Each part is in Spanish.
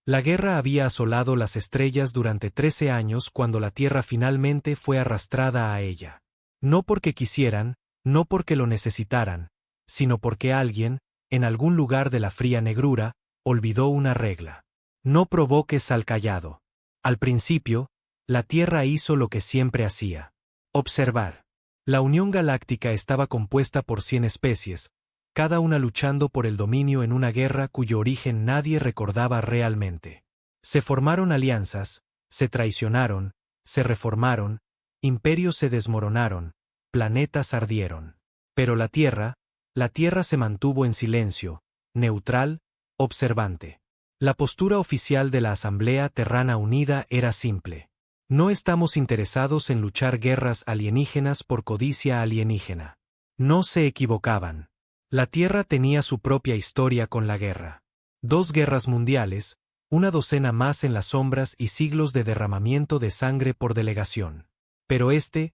La guerra había asolado las estrellas durante 13 años cuando la Tierra finalmente fue arrastrada a ella. No porque quisieran, no porque lo necesitaran, sino porque alguien, en algún lugar de la fría negrura, olvidó una regla. No provoques al callado. Al principio, la Tierra hizo lo que siempre hacía. Observar. La Unión Galáctica estaba compuesta por 100 especies, cada una luchando por el dominio en una guerra cuyo origen nadie recordaba realmente. Se formaron alianzas, se traicionaron, se reformaron, imperios se desmoronaron, planetas ardieron. Pero la Tierra se mantuvo en silencio, neutral, observante. La postura oficial de la Asamblea Terrana Unida era simple. No estamos interesados en luchar guerras alienígenas por codicia alienígena. No se equivocaban. La Tierra tenía su propia historia con la guerra. 2 guerras mundiales, una docena más en las sombras y siglos de derramamiento de sangre por delegación. Pero este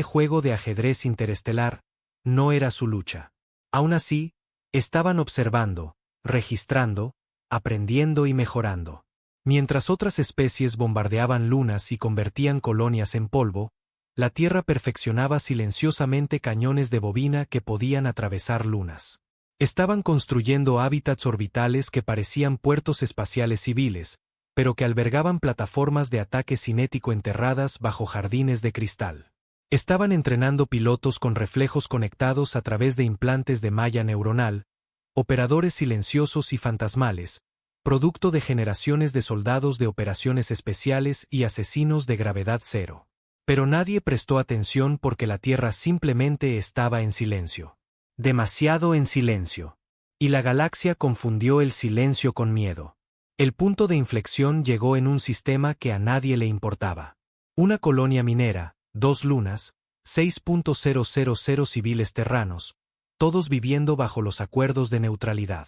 juego de ajedrez interestelar, no era su lucha. Aún así, estaban observando, registrando, aprendiendo y mejorando. Mientras otras especies bombardeaban lunas y convertían colonias en polvo, la Tierra perfeccionaba silenciosamente cañones de bobina que podían atravesar lunas. Estaban construyendo hábitats orbitales que parecían puertos espaciales civiles, pero que albergaban plataformas de ataque cinético enterradas bajo jardines de cristal. Estaban entrenando pilotos con reflejos conectados a través de implantes de malla neuronal, operadores silenciosos y fantasmales, producto de generaciones de soldados de operaciones especiales y asesinos de gravedad cero. Pero nadie prestó atención porque la Tierra simplemente estaba en silencio. Demasiado en silencio. Y la galaxia confundió el silencio con miedo. El punto de inflexión llegó en un sistema que a nadie le importaba. Una colonia minera, 2 lunas, 6.000 civiles terranos, todos viviendo bajo los acuerdos de neutralidad.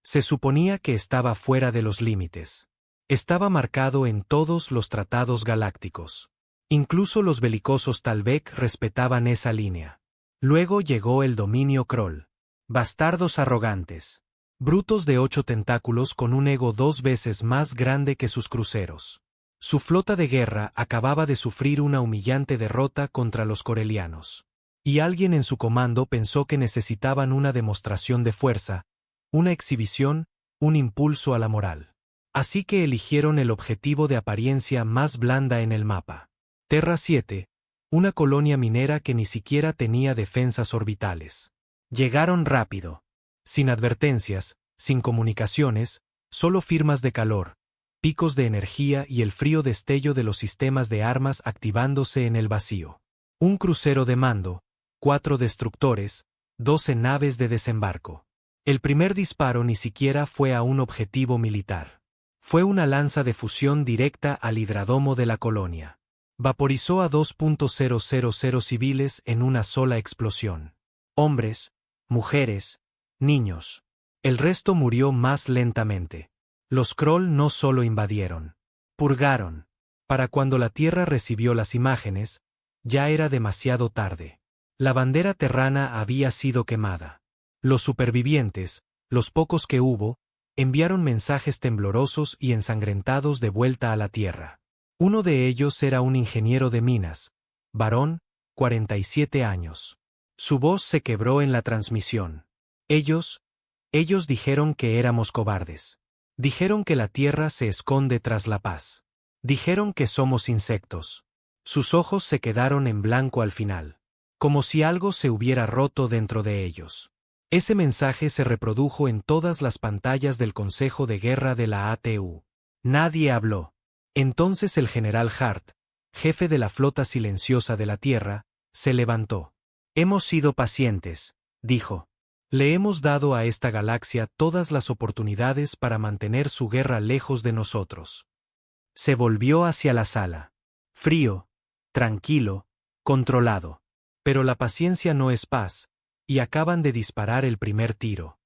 Se suponía que estaba fuera de los límites. Estaba marcado en todos los tratados galácticos. Incluso los belicosos Talbec respetaban esa línea. Luego llegó el dominio Kroll. Bastardos arrogantes. Brutos de 8 tentáculos con un ego 2 veces más grande que sus cruceros. Su flota de guerra acababa de sufrir una humillante derrota contra los corelianos. Y alguien en su comando pensó que necesitaban una demostración de fuerza, una exhibición, un impulso a la moral. Así que eligieron el objetivo de apariencia más blanda en el mapa. Terra 7, una colonia minera que ni siquiera tenía defensas orbitales. Llegaron rápido. Sin advertencias, sin comunicaciones, solo firmas de calor, picos de energía y el frío destello de los sistemas de armas activándose en el vacío. Un crucero de mando, 4 destructores, 12 naves de desembarco. El primer disparo ni siquiera fue a un objetivo militar. Fue una lanza de fusión directa al hidrodomo de la colonia. Vaporizó a 2.000 civiles en una sola explosión. Hombres, mujeres, niños. El resto murió más lentamente. Los Kroll no solo invadieron, purgaron. Para cuando la Tierra recibió las imágenes, ya era demasiado tarde. La bandera terrana había sido quemada. Los supervivientes, los pocos que hubo, enviaron mensajes temblorosos y ensangrentados de vuelta a la Tierra. Uno de ellos era un ingeniero de minas, varón, 47 años. Su voz se quebró en la transmisión. Ellos dijeron que éramos cobardes. Dijeron que la Tierra se esconde tras la paz. Dijeron que somos insectos. Sus ojos se quedaron en blanco al final, como si algo se hubiera roto dentro de ellos. Ese mensaje se reprodujo en todas las pantallas del Consejo de Guerra de la ATU. Nadie habló. Entonces el general Hart, jefe de la flota silenciosa de la Tierra, se levantó. Hemos sido pacientes, dijo. Le hemos dado a esta galaxia todas las oportunidades para mantener su guerra lejos de nosotros. Se volvió hacia la sala. Frío, tranquilo, controlado. Pero la paciencia no es paz, y acaban de disparar el primer tiro.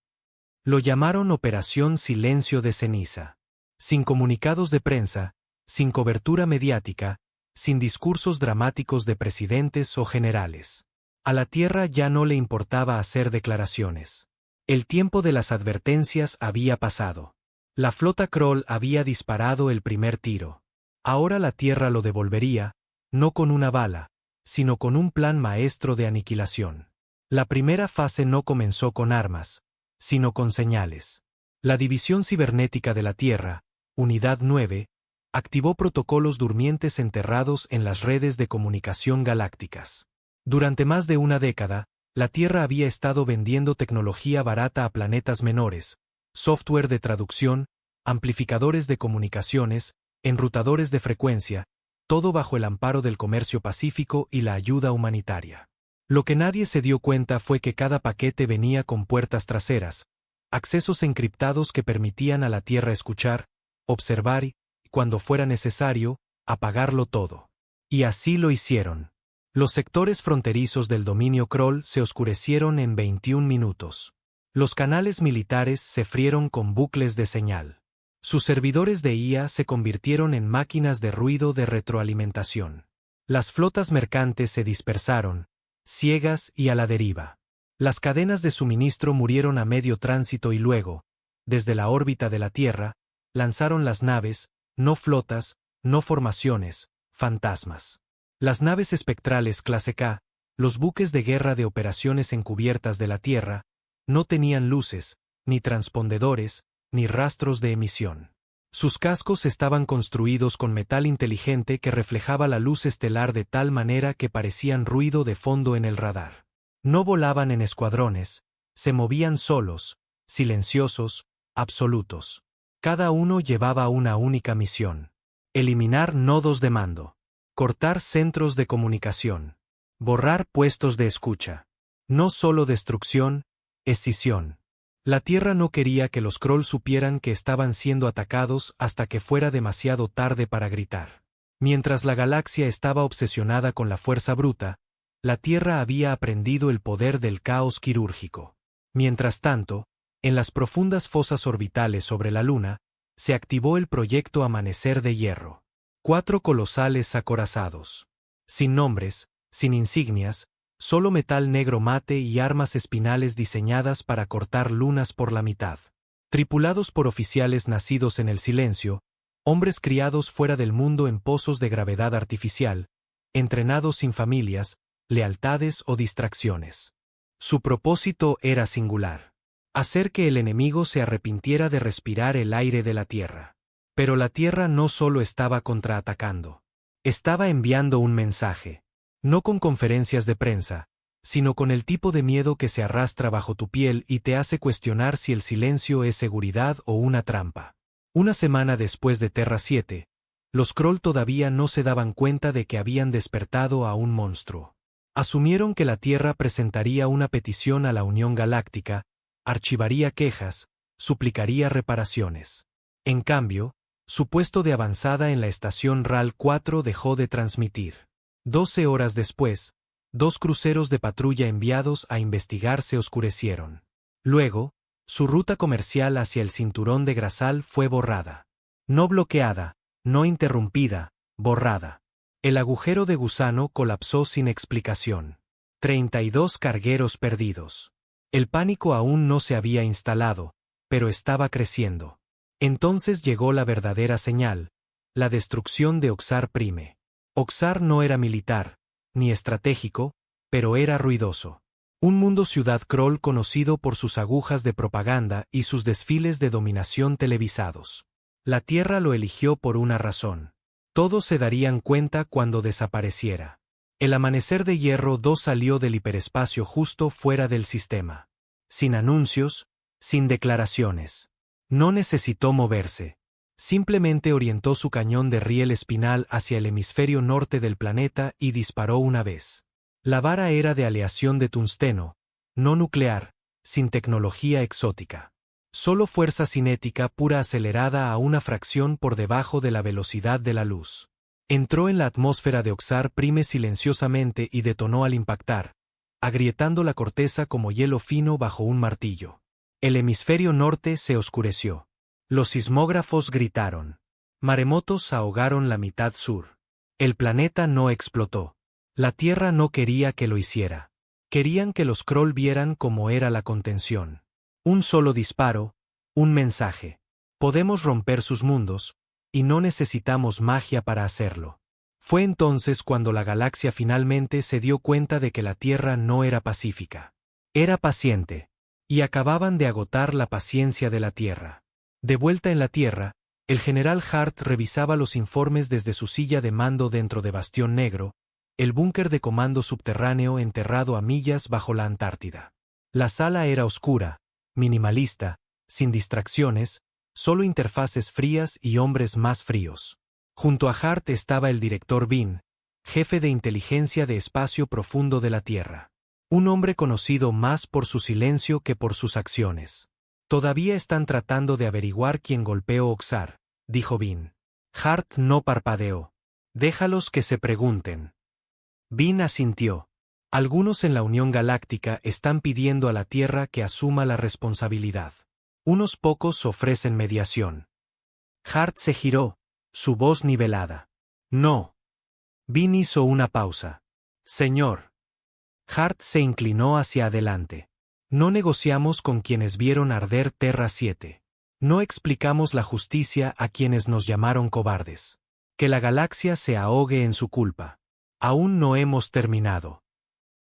Lo llamaron Operación Silencio de Ceniza. Sin comunicados de prensa, sin cobertura mediática, sin discursos dramáticos de presidentes o generales. A la Tierra ya no le importaba hacer declaraciones. El tiempo de las advertencias había pasado. La flota Kroll había disparado el primer tiro. Ahora la Tierra lo devolvería, no con una bala, sino con un plan maestro de aniquilación. La primera fase no comenzó con armas, sino con señales. La División Cibernética de la Tierra, Unidad 9, activó protocolos durmientes enterrados en las redes de comunicación galácticas. Durante más de una década, la Tierra había estado vendiendo tecnología barata a planetas menores, software de traducción, amplificadores de comunicaciones, enrutadores de frecuencia, todo bajo el amparo del comercio pacífico y la ayuda humanitaria. Lo que nadie se dio cuenta fue que cada paquete venía con puertas traseras, accesos encriptados que permitían a la Tierra escuchar, observar y, cuando fuera necesario, apagarlo todo. Y así lo hicieron. Los sectores fronterizos del dominio Kroll se oscurecieron en 21 minutos. Los canales militares se frieron con bucles de señal. Sus servidores de IA se convirtieron en máquinas de ruido de retroalimentación. Las flotas mercantes se dispersaron, ciegas y a la deriva. Las cadenas de suministro murieron a medio tránsito y luego, desde la órbita de la Tierra, lanzaron las naves, no flotas, no formaciones, fantasmas. Las naves espectrales clase K, los buques de guerra de operaciones encubiertas de la Tierra, no tenían luces, ni transpondedores, ni rastros de emisión. Sus cascos estaban construidos con metal inteligente que reflejaba la luz estelar de tal manera que parecían ruido de fondo en el radar. No volaban en escuadrones, se movían solos, silenciosos, absolutos. Cada uno llevaba una única misión: eliminar nodos de mando, cortar centros de comunicación, borrar puestos de escucha. No solo destrucción, escisión. La Tierra no quería que los Kroll supieran que estaban siendo atacados hasta que fuera demasiado tarde para gritar. Mientras la galaxia estaba obsesionada con la fuerza bruta, la Tierra había aprendido el poder del caos quirúrgico. Mientras tanto, en las profundas fosas orbitales sobre la Luna, se activó el proyecto Amanecer de Hierro. 4 colosales acorazados. Sin nombres, sin insignias, solo metal negro mate y armas espinales diseñadas para cortar lunas por la mitad. Tripulados por oficiales nacidos en el silencio, hombres criados fuera del mundo en pozos de gravedad artificial, entrenados sin familias, lealtades o distracciones. Su propósito era singular: hacer que el enemigo se arrepintiera de respirar el aire de la Tierra. Pero la Tierra no solo estaba contraatacando. Estaba enviando un mensaje. No con conferencias de prensa, sino con el tipo de miedo que se arrastra bajo tu piel y te hace cuestionar si el silencio es seguridad o una trampa. Una semana después de Terra 7, los Kroll todavía no se daban cuenta de que habían despertado a un monstruo. Asumieron que la Tierra presentaría una petición a la Unión Galáctica, archivaría quejas, suplicaría reparaciones. En cambio, su puesto de avanzada en la estación RAL 4 dejó de transmitir. 12 horas después, 2 cruceros de patrulla enviados a investigar se oscurecieron. Luego, su ruta comercial hacia el cinturón de Grasal fue borrada. No bloqueada, no interrumpida, borrada. El agujero de gusano colapsó sin explicación. 32 cargueros perdidos. El pánico aún no se había instalado, pero estaba creciendo. Entonces llegó la verdadera señal: la destrucción de Oxar Prime. Oxar no era militar, ni estratégico, pero era ruidoso. Un mundo ciudad Kroll conocido por sus agujas de propaganda y sus desfiles de dominación televisados. La Tierra lo eligió por una razón. Todos se darían cuenta cuando desapareciera. El Amanecer de Hierro 2 salió del hiperespacio justo fuera del sistema. Sin anuncios, sin declaraciones. No necesitó moverse. Simplemente orientó su cañón de riel espinal hacia el hemisferio norte del planeta y disparó una vez. La vara era de aleación de tungsteno, no nuclear, sin tecnología exótica. Solo fuerza cinética pura acelerada a una fracción por debajo de la velocidad de la luz. Entró en la atmósfera de Oxar Prime silenciosamente y detonó al impactar, agrietando la corteza como hielo fino bajo un martillo. El hemisferio norte se oscureció. Los sismógrafos gritaron. Maremotos ahogaron la mitad sur. El planeta no explotó. La Tierra no quería que lo hiciera. Querían que los Kroll vieran cómo era la contención. Un solo disparo, un mensaje. Podemos romper sus mundos, y no necesitamos magia para hacerlo. Fue entonces cuando la galaxia finalmente se dio cuenta de que la Tierra no era pacífica. Era paciente. Y acababan de agotar la paciencia de la Tierra. De vuelta en la Tierra, el general Hart revisaba los informes desde su silla de mando dentro de Bastión Negro, el búnker de comando subterráneo enterrado a millas bajo la Antártida. La sala era oscura, minimalista, sin distracciones, solo interfaces frías y hombres más fríos. Junto a Hart estaba el director Bean, jefe de inteligencia de espacio profundo de la Tierra. Un hombre conocido más por su silencio que por sus acciones. Todavía están tratando de averiguar quién golpeó Oxar, dijo Bean. Hart no parpadeó. Déjalos que se pregunten. Bean asintió. Algunos en la Unión Galáctica están pidiendo a la Tierra que asuma la responsabilidad. Unos pocos ofrecen mediación. Hart se giró, su voz nivelada. No. Bean hizo una pausa. Señor. Hart se inclinó hacia adelante. No negociamos con quienes vieron arder Terra 7. No explicamos la justicia a quienes nos llamaron cobardes. Que la galaxia se ahogue en su culpa. Aún no hemos terminado.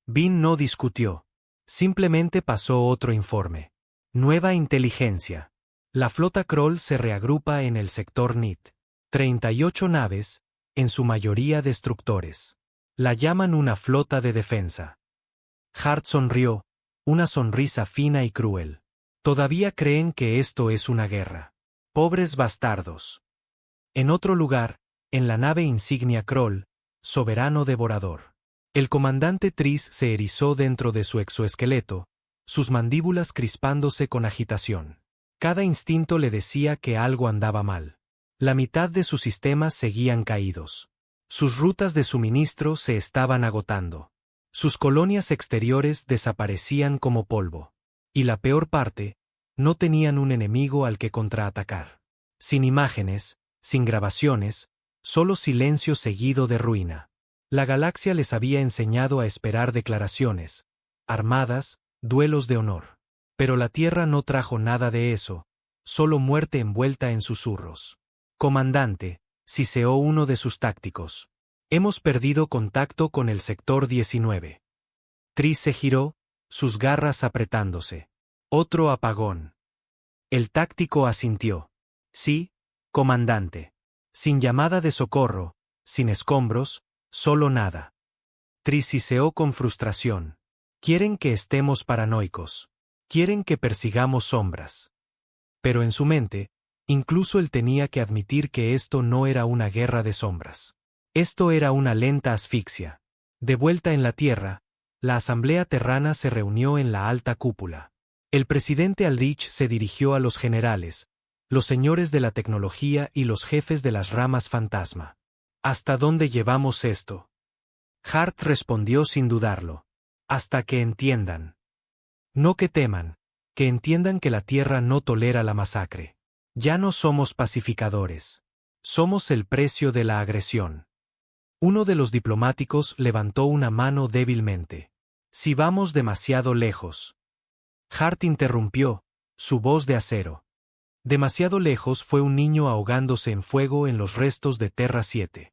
Bean no discutió. Simplemente pasó otro informe. Nueva inteligencia. La flota Kroll se reagrupa en el sector NIT. 38 naves, en su mayoría destructores. La llaman una flota de defensa. Hart sonrió, una sonrisa fina y cruel. Todavía creen que esto es una guerra. Pobres bastardos. En otro lugar, en la nave insignia Kroll, soberano devorador. El comandante Tris se erizó dentro de su exoesqueleto, sus mandíbulas crispándose con agitación. Cada instinto le decía que algo andaba mal. La mitad de sus sistemas seguían caídos. Sus rutas de suministro se estaban agotando. Sus colonias exteriores desaparecían como polvo. Y la peor parte, no tenían un enemigo al que contraatacar. Sin imágenes, sin grabaciones, solo silencio seguido de ruina. La galaxia les había enseñado a esperar declaraciones, armadas, duelos de honor. Pero la Tierra no trajo nada de eso, solo muerte envuelta en susurros. Comandante, siseó uno de sus tácticos. Hemos perdido contacto con el sector 19. Tris se giró, sus garras apretándose. Otro apagón. El táctico asintió. Sí, comandante. Sin llamada de socorro, sin escombros, solo nada. Tris siseó con frustración. Quieren que estemos paranoicos. Quieren que persigamos sombras. Pero en su mente, incluso él tenía que admitir que esto no era una guerra de sombras. Esto era una lenta asfixia. De vuelta en la Tierra, la Asamblea Terrana se reunió en la alta cúpula. El presidente Aldrich se dirigió a los generales, los señores de la tecnología y los jefes de las ramas fantasma. ¿Hasta dónde llevamos esto? Hart respondió sin dudarlo. Hasta que entiendan. No que teman, que entiendan que la Tierra no tolera la masacre. Ya no somos pacificadores. Somos el precio de la agresión. Uno de los diplomáticos levantó una mano débilmente. Si vamos demasiado lejos. Hart interrumpió, su voz de acero. Demasiado lejos fue un niño ahogándose en fuego en los restos de Terra 7.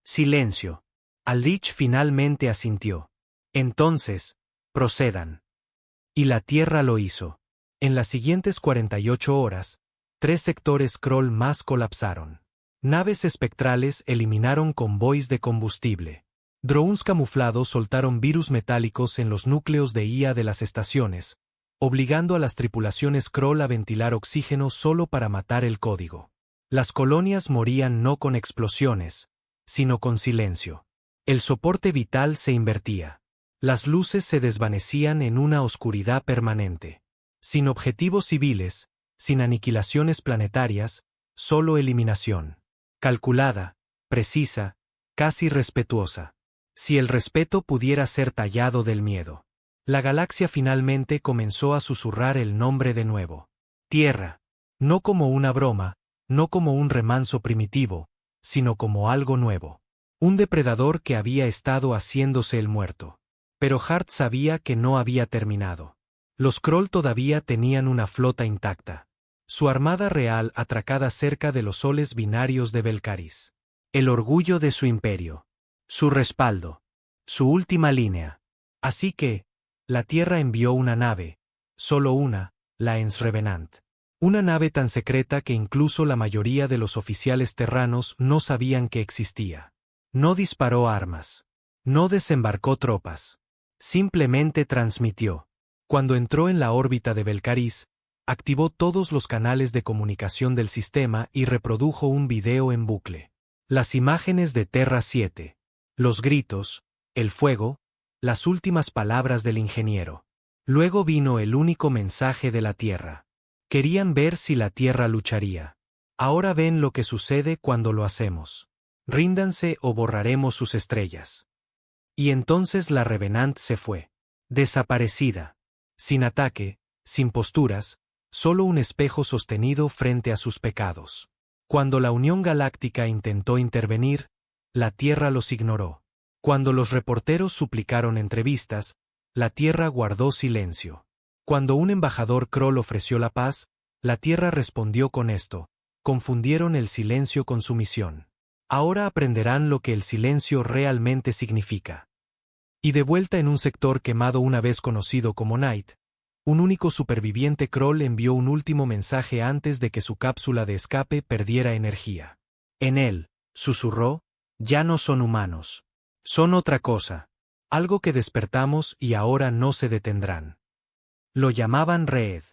Silencio. Aldrich finalmente asintió. Entonces, procedan. Y la Tierra lo hizo. En las siguientes 48 horas, 3 sectores Kroll más colapsaron. Naves espectrales eliminaron convoys de combustible. Drones camuflados soltaron virus metálicos en los núcleos de IA de las estaciones, obligando a las tripulaciones Kroll a ventilar oxígeno solo para matar el código. Las colonias morían no con explosiones, sino con silencio. El soporte vital se invertía. Las luces se desvanecían en una oscuridad permanente. Sin objetivos civiles, sin aniquilaciones planetarias, solo eliminación. Calculada, precisa, casi respetuosa. Si el respeto pudiera ser tallado del miedo. La galaxia finalmente comenzó a susurrar el nombre de nuevo. Tierra. No como una broma, no como un remanso primitivo, sino como algo nuevo. Un depredador que había estado haciéndose el muerto. Pero Hart sabía que no había terminado. Los Kroll todavía tenían una flota intacta. Su armada real atracada cerca de los soles binarios de Belcaris. El orgullo de su imperio. Su respaldo. Su última línea. Así que, la Tierra envió una nave, solo una, la Ens Revenant. Una nave tan secreta que incluso la mayoría de los oficiales terranos no sabían que existía. No disparó armas. No desembarcó tropas. Simplemente transmitió. Cuando entró en la órbita de Belcaris, activó todos los canales de comunicación del sistema y reprodujo un video en bucle. Las imágenes de Terra 7. Los gritos, el fuego, las últimas palabras del ingeniero. Luego vino el único mensaje de la Tierra. Querían ver si la Tierra lucharía. Ahora ven lo que sucede cuando lo hacemos. Ríndanse o borraremos sus estrellas. Y entonces la Revenant se fue. Desaparecida. Sin ataque, sin posturas, solo un espejo sostenido frente a sus pecados. Cuando la Unión Galáctica intentó intervenir, la Tierra los ignoró. Cuando los reporteros suplicaron entrevistas, la Tierra guardó silencio. Cuando un embajador Kroll ofreció la paz, la Tierra respondió con esto: confundieron el silencio con su misión. Ahora aprenderán lo que el silencio realmente significa. Y de vuelta en un sector quemado una vez conocido como Night, un único superviviente Kroll envió un último mensaje antes de que su cápsula de escape perdiera energía. En él, susurró: ya no son humanos. Son otra cosa. Algo que despertamos y ahora no se detendrán. Lo llamaban Reed.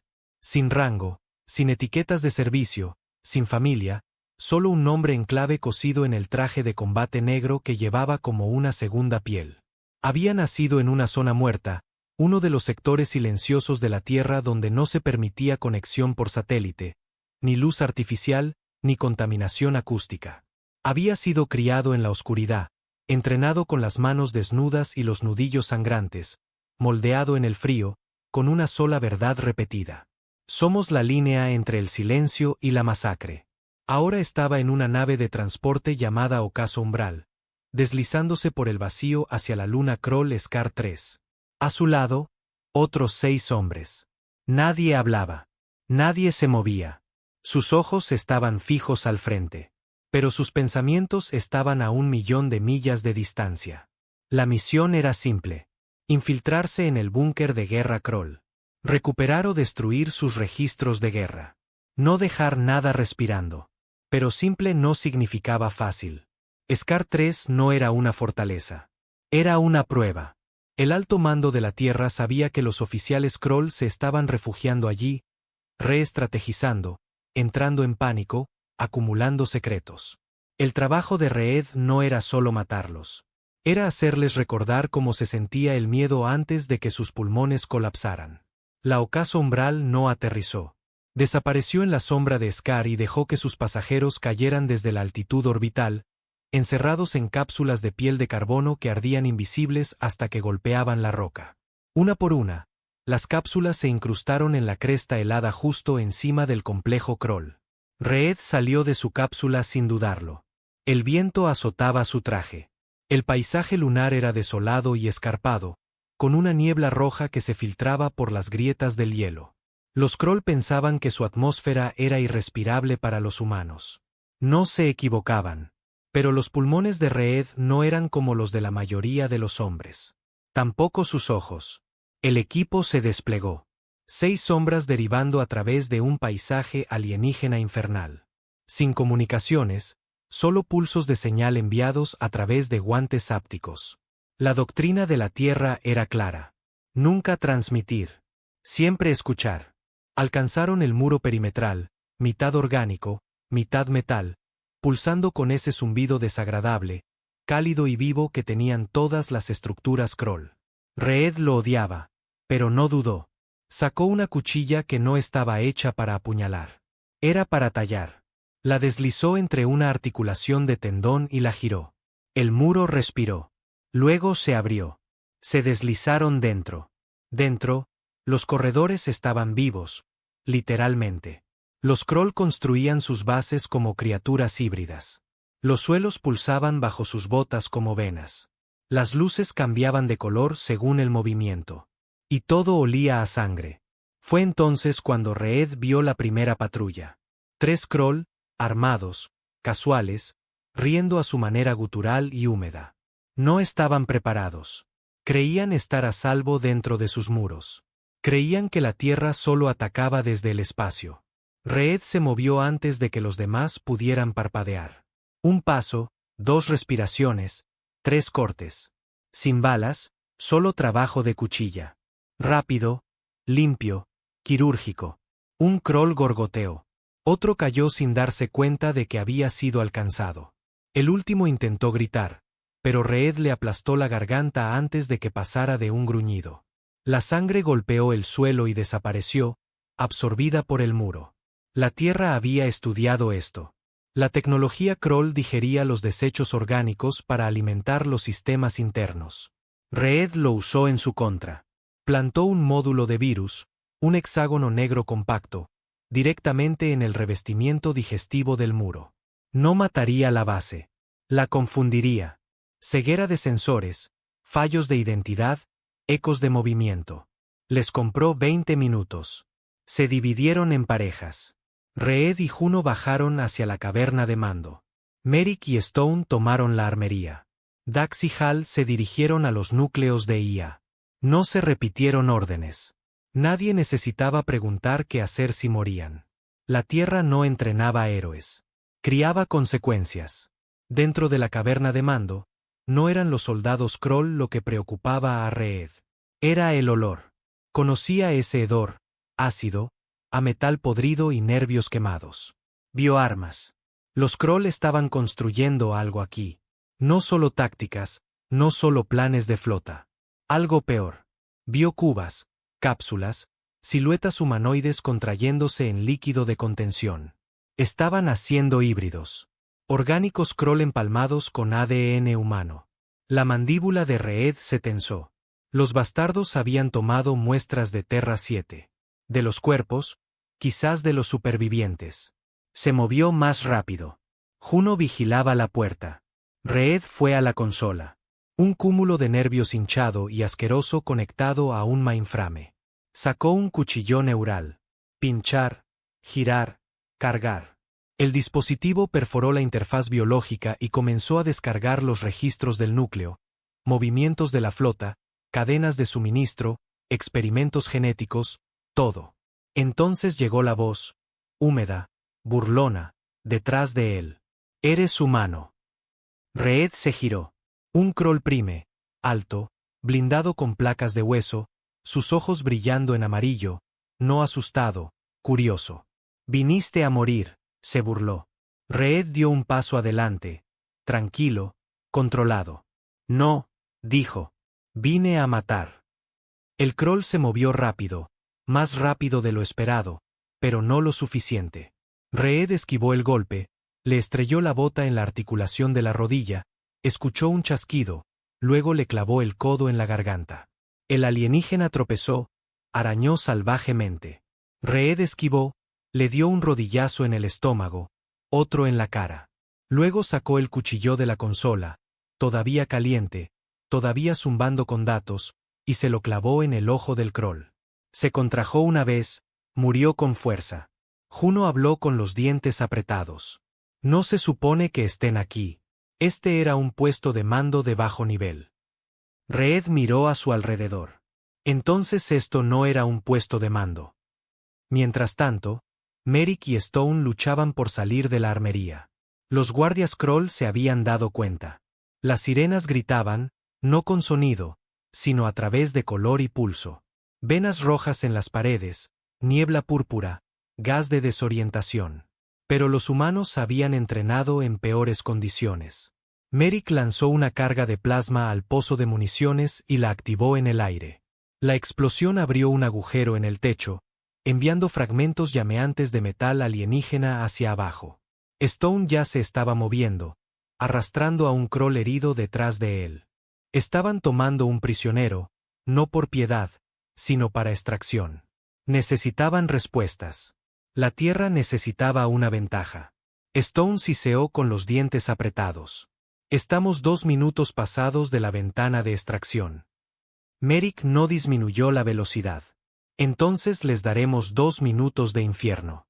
Sin rango, sin etiquetas de servicio, sin familia, solo un nombre en clave cosido en el traje de combate negro que llevaba como una segunda piel. Había nacido en una zona muerta, uno de los sectores silenciosos de la Tierra donde no se permitía conexión por satélite, ni luz artificial, ni contaminación acústica. Había sido criado en la oscuridad, entrenado con las manos desnudas y los nudillos sangrantes, moldeado en el frío, con una sola verdad repetida. Somos la línea entre el silencio y la masacre. Ahora estaba en una nave de transporte llamada Ocaso Umbral, deslizándose por el vacío hacia la luna Kroll Scar 3. A su lado, otros 6 hombres. Nadie hablaba. Nadie se movía. Sus ojos estaban fijos al frente. Pero sus pensamientos estaban a 1.000.000 de millas de distancia. La misión era simple: infiltrarse en el búnker de guerra Kroll. Recuperar o destruir sus registros de guerra. No dejar nada respirando. Pero simple no significaba fácil. Scar 3 no era una fortaleza. Era una prueba. El alto mando de la Tierra sabía que los oficiales Kroll se estaban refugiando allí, reestrategizando, entrando en pánico, acumulando secretos. El trabajo de Reed no era solo matarlos. Era hacerles recordar cómo se sentía el miedo antes de que sus pulmones colapsaran. La Ocaso Umbral no aterrizó. Desapareció en la sombra de Scar y dejó que sus pasajeros cayeran desde la altitud orbital, encerrados en cápsulas de piel de carbono que ardían invisibles hasta que golpeaban la roca. Una por una, las cápsulas se incrustaron en la cresta helada justo encima del complejo Kroll. Reed salió de su cápsula sin dudarlo. El viento azotaba su traje. El paisaje lunar era desolado y escarpado, con una niebla roja que se filtraba por las grietas del hielo. Los Kroll pensaban que su atmósfera era irrespirable para los humanos. No se equivocaban. Pero los pulmones de Reed no eran como los de la mayoría de los hombres. Tampoco sus ojos. El equipo se desplegó. 6 sombras derivando a través de un paisaje alienígena infernal. Sin comunicaciones, solo pulsos de señal enviados a través de guantes ápticos. La doctrina de la Tierra era clara. Nunca transmitir. Siempre escuchar. Alcanzaron el muro perimetral, mitad orgánico, mitad metal, pulsando con ese zumbido desagradable, cálido y vivo que tenían todas las estructuras Kroll. Reed lo odiaba, pero no dudó. Sacó una cuchilla que no estaba hecha para apuñalar. Era para tallar. La deslizó entre una articulación de tendón y la giró. El muro respiró. Luego se abrió. Se deslizaron dentro. Dentro, los corredores estaban vivos, literalmente. Los Kroll construían sus bases como criaturas híbridas. Los suelos pulsaban bajo sus botas como venas. Las luces cambiaban de color según el movimiento. Y todo olía a sangre. Fue entonces cuando Reed vio la primera patrulla. 3 Kroll, armados, casuales, riendo a su manera gutural y húmeda. No estaban preparados. Creían estar a salvo dentro de sus muros. Creían que la Tierra solo atacaba desde el espacio. Reed se movió antes de que los demás pudieran parpadear. Un paso, 2 respiraciones, 3 cortes. Sin balas, solo trabajo de cuchilla. Rápido, limpio, quirúrgico. Un Kroll gorgoteó. Otro cayó sin darse cuenta de que había sido alcanzado. El último intentó gritar, pero Reed le aplastó la garganta antes de que pasara de un gruñido. La sangre golpeó el suelo y desapareció, absorbida por el muro. La Tierra había estudiado esto. La tecnología Kroll digería los desechos orgánicos para alimentar los sistemas internos. Reed lo usó en su contra. Plantó un módulo de virus, un hexágono negro compacto, directamente en el revestimiento digestivo del muro. No mataría la base. La confundiría. Ceguera de sensores, fallos de identidad, ecos de movimiento. Les compró 20 minutos. Se dividieron en parejas. Reed y Juno bajaron hacia la caverna de mando. Merrick y Stone tomaron la armería. Dax y Hal se dirigieron a los núcleos de IA. No se repitieron órdenes. Nadie necesitaba preguntar qué hacer si morían. La Tierra no entrenaba héroes. Criaba consecuencias. Dentro de la caverna de mando, no eran los soldados Kroll lo que preocupaba a Reed. Era el olor. Conocía ese hedor, ácido, a metal podrido y nervios quemados. Vio armas. Los Kroll estaban construyendo algo aquí. No solo tácticas, no solo planes de flota. Algo peor. Vio cubas, cápsulas, siluetas humanoides contrayéndose en líquido de contención. Estaban haciendo híbridos. Orgánicos Kroll empalmados con ADN humano. La mandíbula de Reed se tensó. Los bastardos habían tomado muestras de Terra 7. De los cuerpos, quizás de los supervivientes. Se movió más rápido. Juno vigilaba la puerta. Reed fue a la consola. Un cúmulo de nervios hinchado y asqueroso conectado a un mainframe. Sacó un cuchillo neural. Pinchar, girar, cargar. El dispositivo perforó la interfaz biológica y comenzó a descargar los registros del núcleo, movimientos de la flota, cadenas de suministro, experimentos genéticos, todo. Entonces llegó la voz, húmeda, burlona, detrás de él. «Eres humano». Reed se giró. Un Kroll prime, alto, blindado con placas de hueso, sus ojos brillando en amarillo, no asustado, curioso. «Viniste a morir», se burló. Reed dio un paso adelante, tranquilo, controlado. «No», dijo. «Vine a matar». El Kroll se movió rápido, más rápido de lo esperado, pero no lo suficiente. Reed esquivó el golpe, le estrelló la bota en la articulación de la rodilla, escuchó un chasquido, luego le clavó el codo en la garganta. El alienígena tropezó, arañó salvajemente. Reed esquivó, le dio un rodillazo en el estómago, otro en la cara. Luego sacó el cuchillo de la consola, todavía caliente, todavía zumbando con datos, y se lo clavó en el ojo del Kroll. Se contrajo una vez, murió con fuerza. Juno habló con los dientes apretados. «No se supone que estén aquí. Este era un puesto de mando de bajo nivel». Reed miró a su alrededor. Entonces esto no era un puesto de mando. Mientras tanto, Merrick y Stone luchaban por salir de la armería. Los guardias Kroll se habían dado cuenta. Las sirenas gritaban, no con sonido, sino a través de color y pulso. Venas rojas en las paredes, niebla púrpura, gas de desorientación. Pero los humanos habían entrenado en peores condiciones. Merrick lanzó una carga de plasma al pozo de municiones y la activó en el aire. La explosión abrió un agujero en el techo, enviando fragmentos llameantes de metal alienígena hacia abajo. Stone ya se estaba moviendo, arrastrando a un Kroll herido detrás de él. Estaban tomando un prisionero, no por piedad, sino para extracción. Necesitaban respuestas. La Tierra necesitaba una ventaja. Stone siseó con los dientes apretados. «Estamos 2 minutos pasados de la ventana de extracción». Merrick no disminuyó la velocidad. Entonces les daremos 2 minutos de infierno.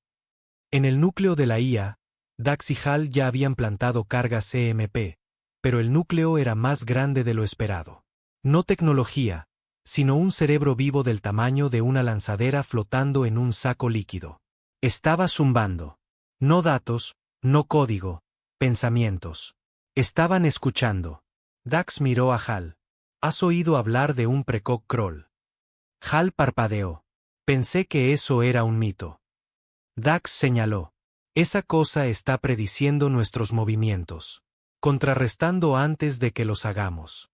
En el núcleo de la IA, Dax y Hal ya habían plantado cargas EMP, pero el núcleo era más grande de lo esperado. No tecnología, sino un cerebro vivo del tamaño de una lanzadera flotando en un saco líquido. Estaba zumbando. No datos, no código, pensamientos. Estaban escuchando. Dax miró a Hal. ¿Has oído hablar de un precoc crawl? Hal parpadeó. Pensé que eso era un mito. Dax señaló. Esa cosa está prediciendo nuestros movimientos, contrarrestando antes de que los hagamos.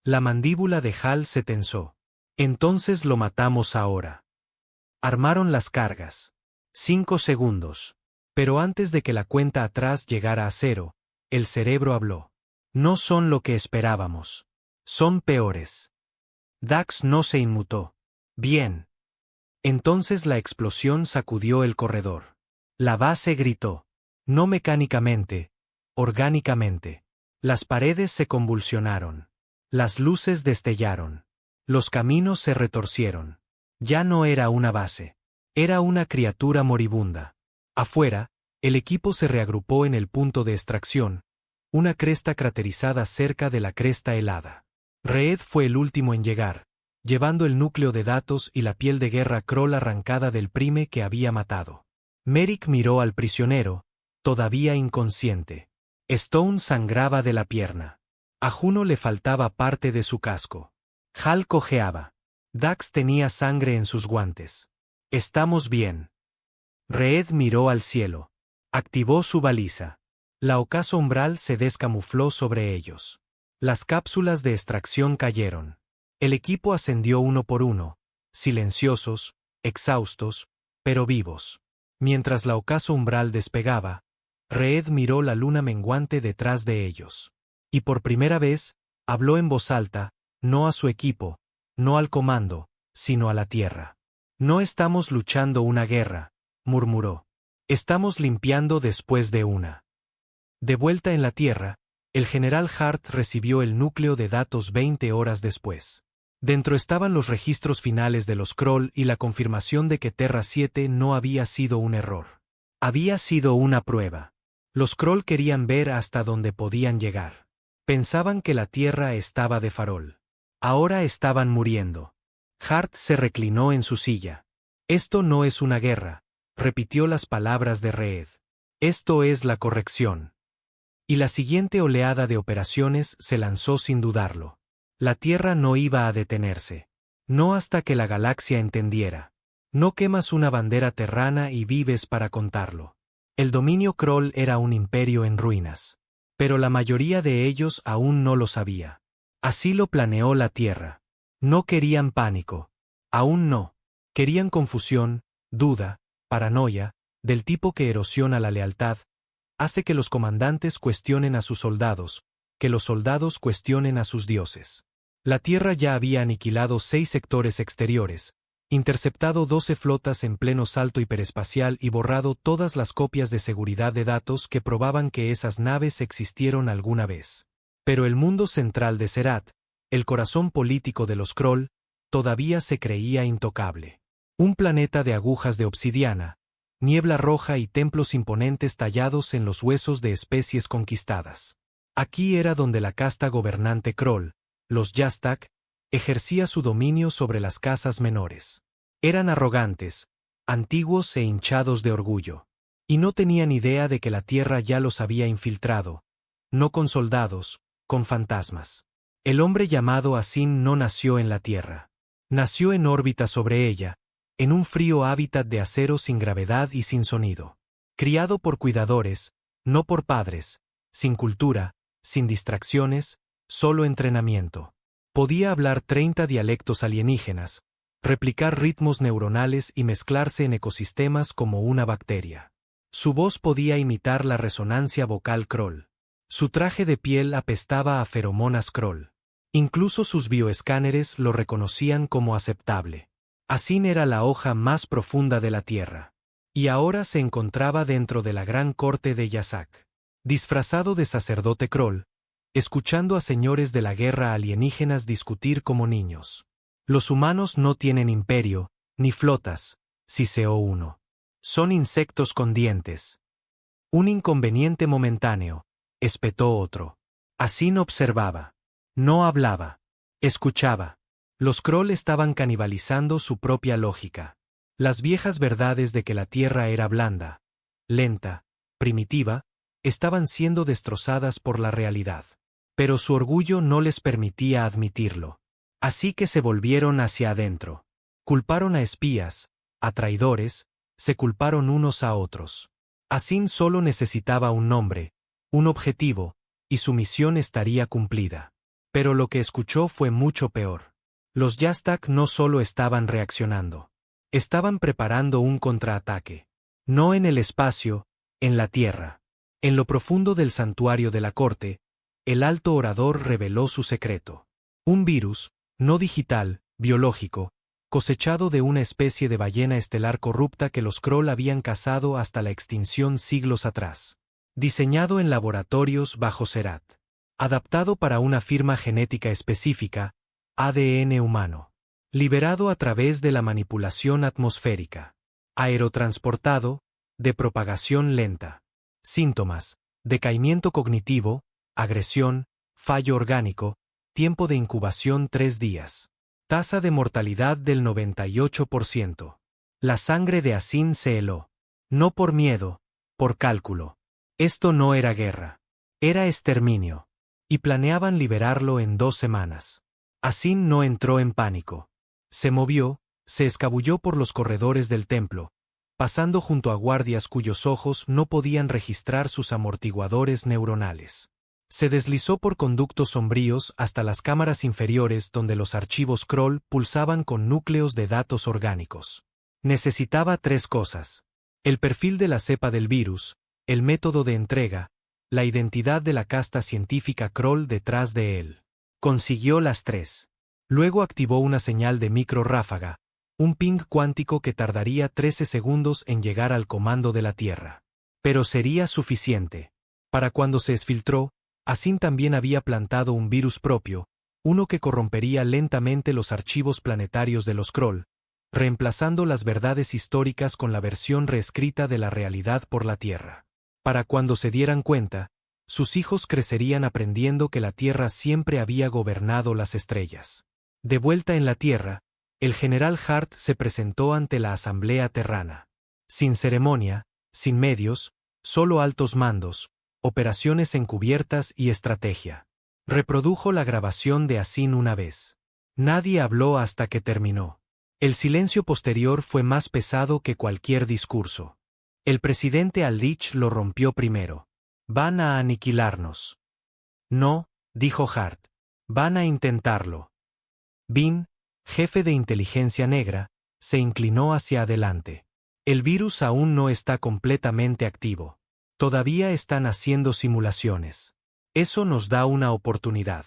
La mandíbula de Hal se tensó. Entonces lo matamos ahora. Armaron las cargas. 5 segundos. Pero antes de que la cuenta atrás llegara a 0, el cerebro habló. No son lo que esperábamos. Son peores. Dax no se inmutó. Bien. Entonces la explosión sacudió el corredor. La base gritó. No mecánicamente, orgánicamente. Las paredes se convulsionaron. Las luces destellaron. Los caminos se retorcieron. Ya no era una base. Era una criatura moribunda. Afuera, el equipo se reagrupó en el punto de extracción, una cresta craterizada cerca de la cresta helada. Reed fue el último en llegar, llevando el núcleo de datos y la piel de guerra Krull arrancada del prime que había matado. Merrick miró al prisionero, todavía inconsciente. Stone sangraba de la pierna. A Juno le faltaba parte de su casco. Hal cojeaba. Dax tenía sangre en sus guantes. Estamos bien. Reed miró al cielo. Activó su baliza. La ocaso umbral se descamufló sobre ellos. Las cápsulas de extracción cayeron. El equipo ascendió uno por uno, silenciosos, exhaustos, pero vivos. Mientras la ocaso umbral despegaba, Reed miró la luna menguante detrás de ellos. Y por primera vez, habló en voz alta, no a su equipo, no al comando, sino a la tierra. No estamos luchando una guerra, murmuró. Estamos limpiando después de una. De vuelta en la tierra, el general Hart recibió el núcleo de datos 20 horas después. Dentro estaban los registros finales de los Krull y la confirmación de que Terra 7 no había sido un error. Había sido una prueba. Los Krull querían ver hasta dónde podían llegar. Pensaban que la Tierra estaba de farol. Ahora estaban muriendo. Hart se reclinó en su silla. Esto no es una guerra, repitió las palabras de Reed. Esto es la corrección. Y la siguiente oleada de operaciones se lanzó sin dudarlo. La Tierra no iba a detenerse. No hasta que la galaxia entendiera. No quemas una bandera terrana y vives para contarlo. El dominio Krull era un imperio en ruinas. Pero la mayoría de ellos aún no lo sabía. Así lo planeó la Tierra. No querían pánico. Aún no. Querían confusión, duda, paranoia, del tipo que erosiona la lealtad, hace que los comandantes cuestionen a sus soldados, que los soldados cuestionen a sus dioses. La Tierra ya había aniquilado 6 sectores exteriores, interceptado 12 flotas en pleno salto hiperespacial y borrado todas las copias de seguridad de datos que probaban que esas naves existieron alguna vez. Pero el mundo central de Serat, el corazón político de los Krull, todavía se creía intocable. Un planeta de agujas de obsidiana, niebla roja y templos imponentes tallados en los huesos de especies conquistadas. Aquí era donde la casta gobernante Krull, los Yastak, ejercía su dominio sobre las casas menores. Eran arrogantes, antiguos e hinchados de orgullo. Y no tenían idea de que la Tierra ya los había infiltrado, no con soldados, con fantasmas. El hombre llamado Asin no nació en la Tierra. Nació en órbita sobre ella, en un frío hábitat de acero sin gravedad y sin sonido. Criado por cuidadores, no por padres, sin cultura, sin distracciones, solo entrenamiento. Podía hablar 30 dialectos alienígenas, replicar ritmos neuronales y mezclarse en ecosistemas como una bacteria. Su voz podía imitar la resonancia vocal Krull. Su traje de piel apestaba a feromonas Krull. Incluso sus bioescáneres lo reconocían como aceptable. Asin era la hoja más profunda de la Tierra. Y ahora se encontraba dentro de la gran corte de Yazak. Disfrazado de sacerdote Krull, escuchando a señores de la guerra alienígenas discutir como niños. Los humanos no tienen imperio, Ni flotas, siseó uno. Son insectos con dientes. Un inconveniente momentáneo, espetó otro. Asín observaba. No hablaba. Escuchaba. Los Kroll estaban canibalizando su propia lógica. Las viejas verdades de que la tierra era blanda, lenta, primitiva, estaban siendo destrozadas por la realidad. Pero su orgullo no les permitía admitirlo. Así que se volvieron hacia adentro. Culparon a espías, a traidores, se culparon unos a otros. Asín solo necesitaba un nombre, un objetivo, y su misión estaría cumplida. Pero lo que escuchó fue mucho peor. Los Yastak no solo estaban reaccionando. Estaban preparando un contraataque. No en el espacio, en la tierra. En lo profundo del santuario de la corte, el alto orador reveló su secreto. Un virus, no digital, biológico, cosechado de una especie de ballena estelar corrupta que los Kroll habían cazado hasta la extinción siglos atrás. Diseñado en laboratorios bajo Serat. Adaptado para una firma genética específica, ADN humano. Liberado a través de la manipulación atmosférica. Aerotransportado, de propagación lenta. Síntomas: decaimiento cognitivo, agresión, fallo orgánico, tiempo de incubación 3 días. Tasa de mortalidad del 98%. La sangre de Asín se heló. No por miedo, por cálculo. Esto no era guerra. Era exterminio. Y planeaban liberarlo en 2 semanas. Asín no entró en pánico. Se movió, se escabulló por los corredores del templo, pasando junto a guardias cuyos ojos no podían registrar sus amortiguadores neuronales. Se deslizó por conductos sombríos hasta las cámaras inferiores donde los archivos Kroll pulsaban con núcleos de datos orgánicos. Necesitaba 3 cosas: el perfil de la cepa del virus, el método de entrega, la identidad de la casta científica Kroll detrás de él. Consiguió las 3. Luego activó una señal de micro-ráfaga, un ping cuántico que tardaría 13 segundos en llegar al comando de la Tierra. Pero sería suficiente. Para cuando se exfiltró, Asín también había plantado un virus propio, uno que corrompería lentamente los archivos planetarios de los Kroll, reemplazando las verdades históricas con la versión reescrita de la realidad por la Tierra. Para cuando se dieran cuenta, sus hijos crecerían aprendiendo que la Tierra siempre había gobernado las estrellas. De vuelta en la Tierra, el general Hart se presentó ante la Asamblea Terrana. Sin ceremonia, sin medios, solo altos mandos, operaciones encubiertas y estrategia. Reprodujo la grabación de Asín una vez. Nadie habló hasta que terminó. El silencio posterior fue más pesado que cualquier discurso. El presidente Al-Rich lo rompió primero. Van a aniquilarnos. No, dijo Hart. Van a intentarlo. Bean, jefe de inteligencia negra, se inclinó hacia adelante. El virus aún no está completamente activo. Todavía están haciendo simulaciones. Eso nos da una oportunidad.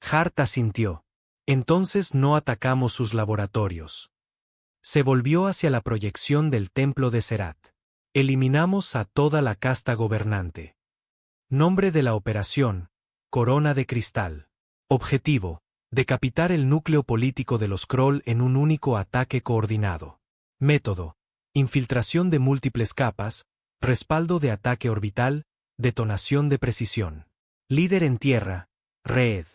Hart asintió. Entonces no atacamos sus laboratorios. Se volvió hacia la proyección del templo de Serat. Eliminamos a toda la casta gobernante. Nombre de la operación: Corona de Cristal. Objetivo: decapitar el núcleo político de los Kroll en un único ataque coordinado. Método: infiltración de múltiples capas, respaldo de ataque orbital, detonación de precisión. Líder en tierra: Reed.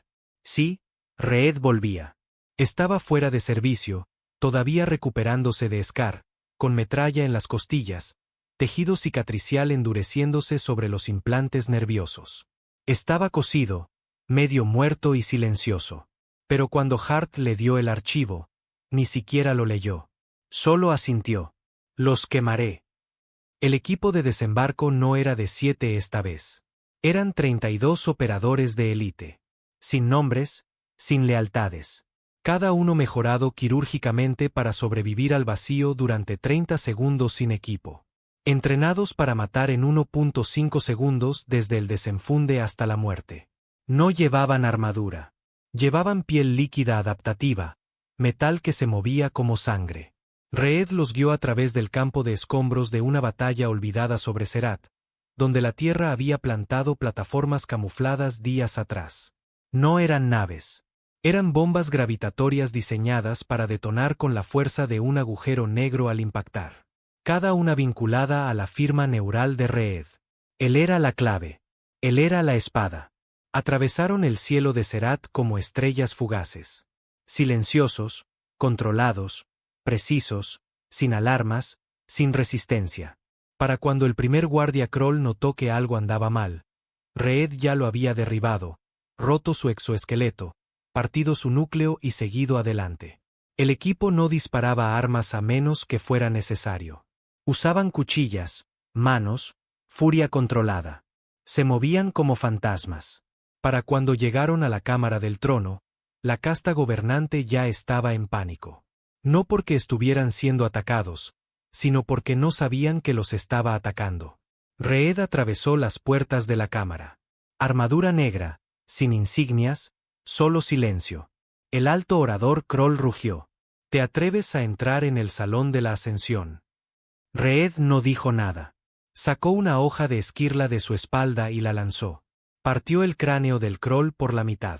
Sí, Reed volvía. Estaba fuera de servicio, todavía recuperándose de Scar, con metralla en las costillas, tejido cicatricial endureciéndose sobre los implantes nerviosos. Estaba cosido, medio muerto y silencioso. Pero cuando Hart le dio el archivo, ni siquiera lo leyó. Solo asintió. Los quemaré. El equipo de desembarco no era de 7 esta vez. Eran 32 operadores de élite. Sin nombres, sin lealtades. Cada uno mejorado quirúrgicamente para sobrevivir al vacío durante 30 segundos sin equipo. Entrenados para matar en 1.5 segundos desde el desenfunde hasta la muerte. No llevaban armadura. Llevaban piel líquida adaptativa, metal que se movía como sangre. Reed los guió a través del campo de escombros de una batalla olvidada sobre Serat, donde la Tierra había plantado plataformas camufladas días atrás. No eran naves. Eran bombas gravitatorias diseñadas para detonar con la fuerza de un agujero negro al impactar. Cada una vinculada a la firma neural de Reed. Él era la clave. Él era la espada. Atravesaron el cielo de Serat como estrellas fugaces. Silenciosos, controlados, precisos, sin alarmas, sin resistencia. Para cuando el primer guardia Kroll notó que algo andaba mal, Reed ya lo había derribado, roto su exoesqueleto, partido su núcleo y seguido adelante. El equipo no disparaba armas a menos que fuera necesario. Usaban cuchillas, manos, furia controlada. Se movían como fantasmas. Para cuando llegaron a la Cámara del Trono, la casta gobernante ya estaba en pánico. No porque estuvieran siendo atacados, sino porque no sabían que los estaba atacando. Reed atravesó las puertas de la cámara. Armadura negra, sin insignias, solo silencio. El alto orador Kroll rugió. ¿Te atreves a entrar en el Salón de la Ascensión? Reed no dijo nada. Sacó una hoja de esquirla de su espalda y la lanzó. Partió el cráneo del Kroll por la mitad.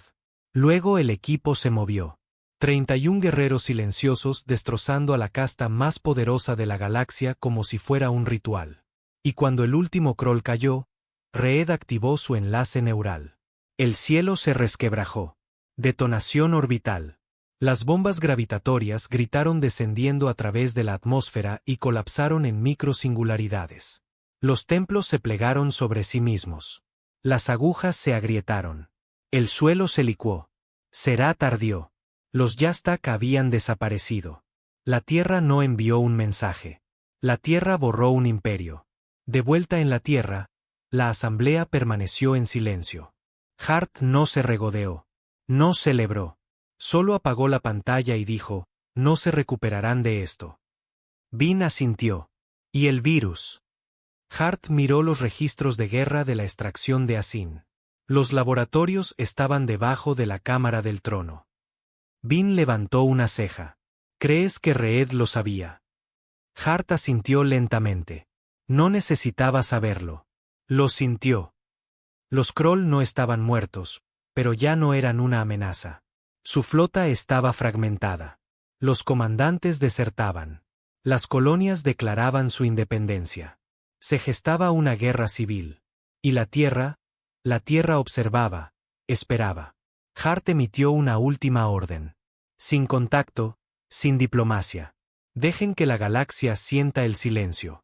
Luego el equipo se movió. 31 guerreros silenciosos destrozando a la casta más poderosa de la galaxia como si fuera un ritual. Y cuando el último Kroll cayó, Reed activó su enlace neural. El cielo se resquebrajó. Detonación orbital. Las bombas gravitatorias gritaron descendiendo a través de la atmósfera y colapsaron en microsingularidades. Los templos se plegaron sobre sí mismos. Las agujas se agrietaron. El suelo se licuó. Serat ardió. Los Yastak habían desaparecido. La Tierra no envió un mensaje. La Tierra borró un imperio. De vuelta en la Tierra, la asamblea permaneció en silencio. Hart no se regodeó. No celebró. Solo apagó la pantalla y dijo, no se recuperarán de esto. Vin asintió. ¿Y el virus? Hart miró los registros de guerra de la extracción de Asin. Los laboratorios estaban debajo de la Cámara del Trono. Vin levantó una ceja. ¿Crees que Reed lo sabía? Hart asintió lentamente. No necesitaba saberlo. Lo sintió. Los Kroll no estaban muertos, pero ya no eran una amenaza. Su flota estaba fragmentada. Los comandantes desertaban. Las colonias declaraban su independencia. Se gestaba una guerra civil. Y la Tierra observaba, esperaba. Hart emitió una última orden. Sin contacto, sin diplomacia. Dejen que la galaxia sienta el silencio.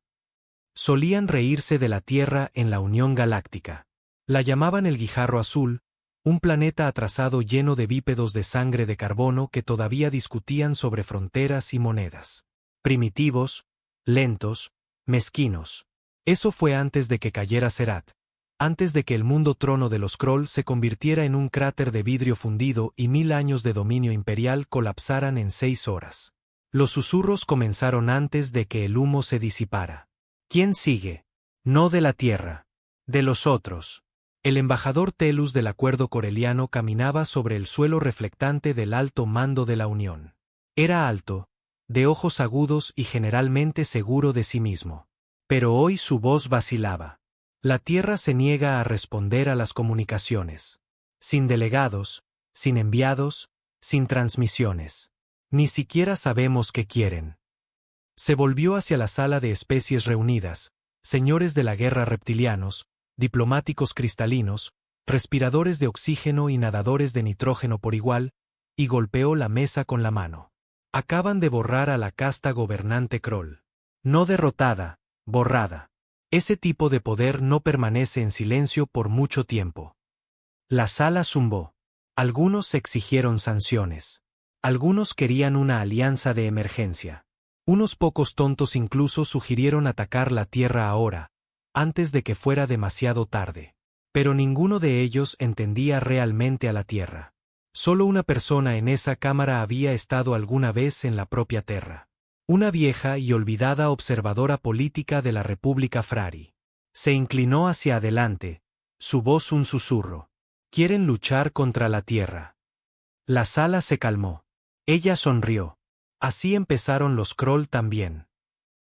Solían reírse de la Tierra en la Unión Galáctica. La llamaban el Guijarro Azul, un planeta atrasado lleno de bípedos de sangre de carbono que todavía discutían sobre fronteras y monedas. Primitivos, lentos, mezquinos. Eso fue antes de que cayera Serat. Antes de que el mundo trono de los Kroll se convirtiera en un cráter de vidrio fundido y 1000 años de dominio imperial colapsaran en 6 horas. Los susurros comenzaron antes de que el humo se disipara. ¿Quién sigue? No de la Tierra. De los otros. El embajador Telus del acuerdo coreliano caminaba sobre el suelo reflectante del alto mando de la Unión. Era alto, de ojos agudos y generalmente seguro de sí mismo. Pero hoy su voz vacilaba. La Tierra se niega a responder a las comunicaciones. Sin delegados, sin enviados, sin transmisiones. Ni siquiera sabemos qué quieren. Se volvió hacia la sala de especies reunidas, señores de la guerra reptilianos, diplomáticos cristalinos, respiradores de oxígeno y nadadores de nitrógeno por igual, y golpeó la mesa con la mano. Acaban de borrar a la casta gobernante Kroll. No derrotada, borrada. Ese tipo de poder no permanece en silencio por mucho tiempo. La sala zumbó. Algunos exigieron sanciones. Algunos querían una alianza de emergencia. Unos pocos tontos incluso sugirieron atacar la Tierra ahora, antes de que fuera demasiado tarde. Pero ninguno de ellos entendía realmente a la Tierra. Solo una persona en esa cámara había estado alguna vez en la propia Tierra. Una vieja y olvidada observadora política de la República Frari. Se inclinó hacia adelante, su voz un susurro. Quieren luchar contra la Tierra. La sala se calmó. Ella sonrió. Así empezaron los Kroll también.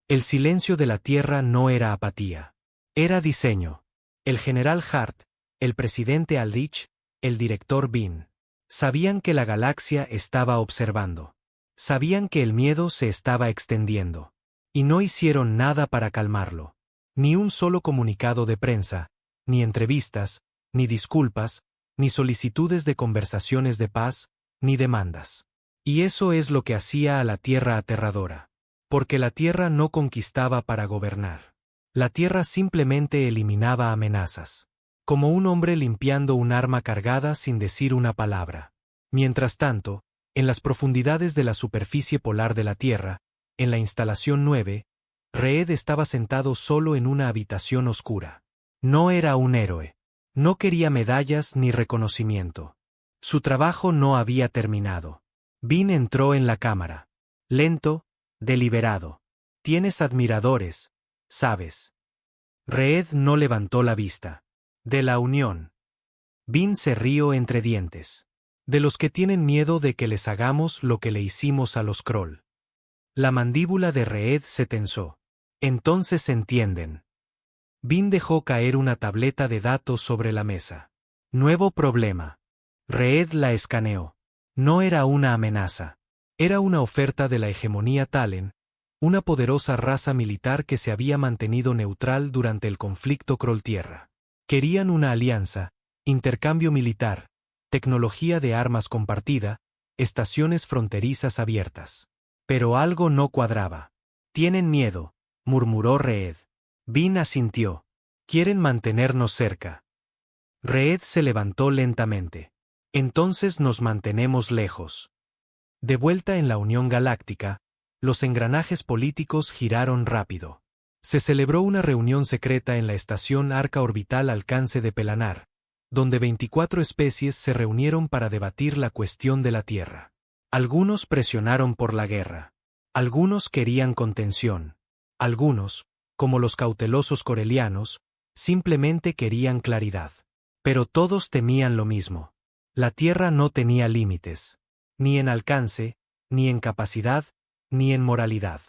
El silencio de la Tierra no era apatía. Era diseño. El general Hart, el presidente Alrich, el director Vin. Sabían que la galaxia estaba observando. Sabían que el miedo se estaba extendiendo. Y no hicieron nada para calmarlo. Ni un solo comunicado de prensa, ni entrevistas, ni disculpas, ni solicitudes de conversaciones de paz, ni demandas. Y eso es lo que hacía a la Tierra aterradora. Porque la Tierra no conquistaba para gobernar. La Tierra simplemente eliminaba amenazas. Como un hombre limpiando un arma cargada sin decir una palabra. Mientras tanto, en las profundidades de la superficie polar de la Tierra, en la instalación 9, Reed estaba sentado solo en una habitación oscura. No era un héroe. No quería medallas ni reconocimiento. Su trabajo no había terminado. Vin entró en la cámara. Lento, deliberado. Tienes admiradores, sabes. Reed no levantó la vista. De la Unión. Vin se rió entre dientes. De los que tienen miedo de que les hagamos lo que le hicimos a los Kroll. La mandíbula de Reed se tensó. Entonces entienden. Vin dejó caer una tableta de datos sobre la mesa. Nuevo problema. Reed la escaneó. No era una amenaza. Era una oferta de la hegemonía Talen, una poderosa raza militar que se había mantenido neutral durante el conflicto Kroll-Tierra. Querían una alianza, intercambio militar, tecnología de armas compartida, estaciones fronterizas abiertas. Pero algo no cuadraba. Tienen miedo, murmuró Reed. Vin asintió. Quieren mantenernos cerca. Reed se levantó lentamente. Entonces nos mantenemos lejos. De vuelta en la Unión Galáctica, los engranajes políticos giraron rápido. Se celebró una reunión secreta en la estación Arca Orbital Alcance de Pelanar, donde 24 especies se reunieron para debatir la cuestión de la Tierra. Algunos presionaron por la guerra. Algunos querían contención. Algunos, como los cautelosos corelianos, simplemente querían claridad. Pero todos temían lo mismo. La Tierra no tenía límites. Ni en alcance, ni en capacidad, ni en moralidad.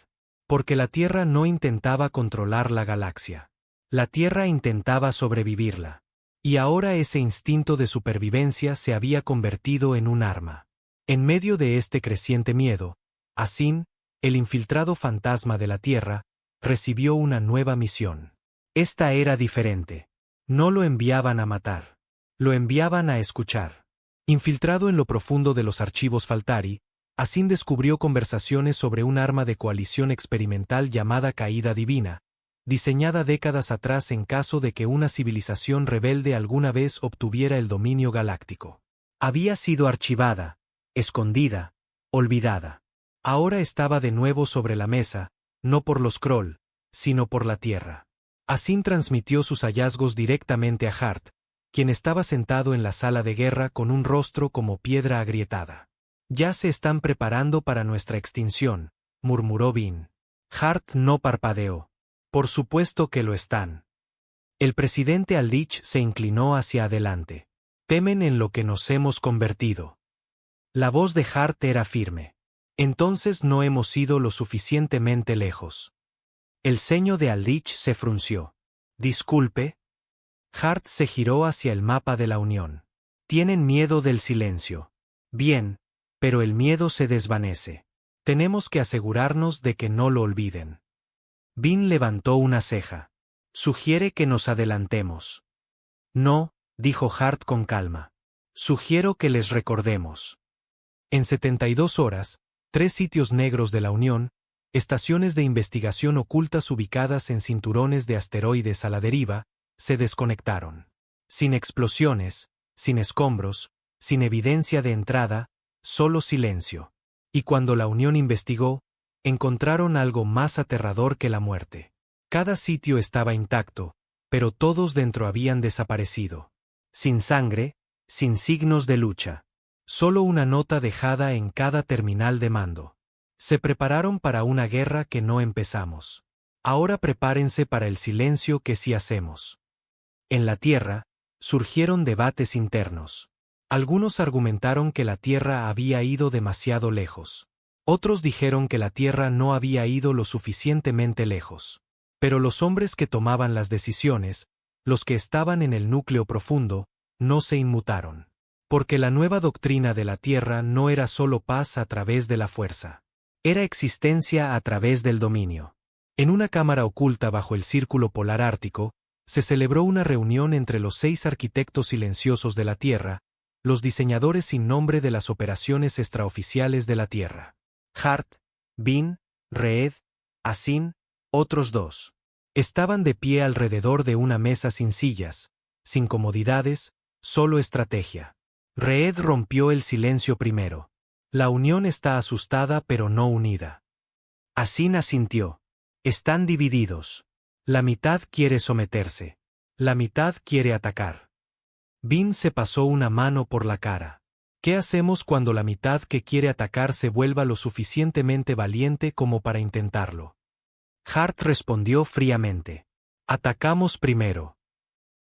Porque la Tierra no intentaba controlar la galaxia. La Tierra intentaba sobrevivirla. Y ahora ese instinto de supervivencia se había convertido en un arma. En medio de este creciente miedo, Asin, el infiltrado fantasma de la Tierra, recibió una nueva misión. Esta era diferente. No lo enviaban a matar. Lo enviaban a escuchar. Infiltrado en lo profundo de los archivos Faltari, Asin descubrió conversaciones sobre un arma de coalición experimental llamada Caída Divina, diseñada décadas atrás en caso de que una civilización rebelde alguna vez obtuviera el dominio galáctico. Había sido archivada, escondida, olvidada. Ahora estaba de nuevo sobre la mesa, no por los Kroll, sino por la Tierra. Asin transmitió sus hallazgos directamente a Hart, quien estaba sentado en la sala de guerra con un rostro como piedra agrietada. Ya se están preparando para nuestra extinción, murmuró Vin. Hart no parpadeó. Por supuesto que lo están. El presidente Aldrich se inclinó hacia adelante. Temen en lo que nos hemos convertido. La voz de Hart era firme. Entonces no hemos ido lo suficientemente lejos. El ceño de Aldrich se frunció. Disculpe. Hart se giró hacia el mapa de la Unión. Tienen miedo del silencio. Bien, pero el miedo se desvanece. Tenemos que asegurarnos de que no lo olviden. Vin levantó una ceja. Sugiere que nos adelantemos. No, dijo Hart con calma. Sugiero que les recordemos. En 72 horas, 3 sitios negros de la Unión, estaciones de investigación ocultas ubicadas en cinturones de asteroides a la deriva, se desconectaron. Sin explosiones, sin escombros, sin evidencia de entrada, solo silencio. Y cuando la Unión investigó, encontraron algo más aterrador que la muerte. Cada sitio estaba intacto, pero todos dentro habían desaparecido. Sin sangre, sin signos de lucha. Solo una nota dejada en cada terminal de mando. Se prepararon para una guerra que no empezamos. Ahora prepárense para el silencio que sí hacemos. En la Tierra, surgieron debates internos. Algunos argumentaron que la Tierra había ido demasiado lejos. Otros dijeron que la Tierra no había ido lo suficientemente lejos. Pero los hombres que tomaban las decisiones, los que estaban en el núcleo profundo, no se inmutaron. Porque la nueva doctrina de la Tierra no era solo paz a través de la fuerza. Era existencia a través del dominio. En una cámara oculta bajo el Círculo Polar Ártico, se celebró una reunión entre los 6 arquitectos silenciosos de la Tierra, los diseñadores sin nombre de las operaciones extraoficiales de la Tierra. Hart, Bean, Reed, Asin, otros 2. Estaban de pie alrededor de una mesa sin sillas, sin comodidades, solo estrategia. Reed rompió el silencio primero. La Unión está asustada pero no unida. Asin asintió. Están divididos. La mitad quiere someterse. La mitad quiere atacar. Bean se pasó una mano por la cara. ¿Qué hacemos cuando la mitad que quiere atacar se vuelva lo suficientemente valiente como para intentarlo? Hart respondió fríamente. Atacamos primero.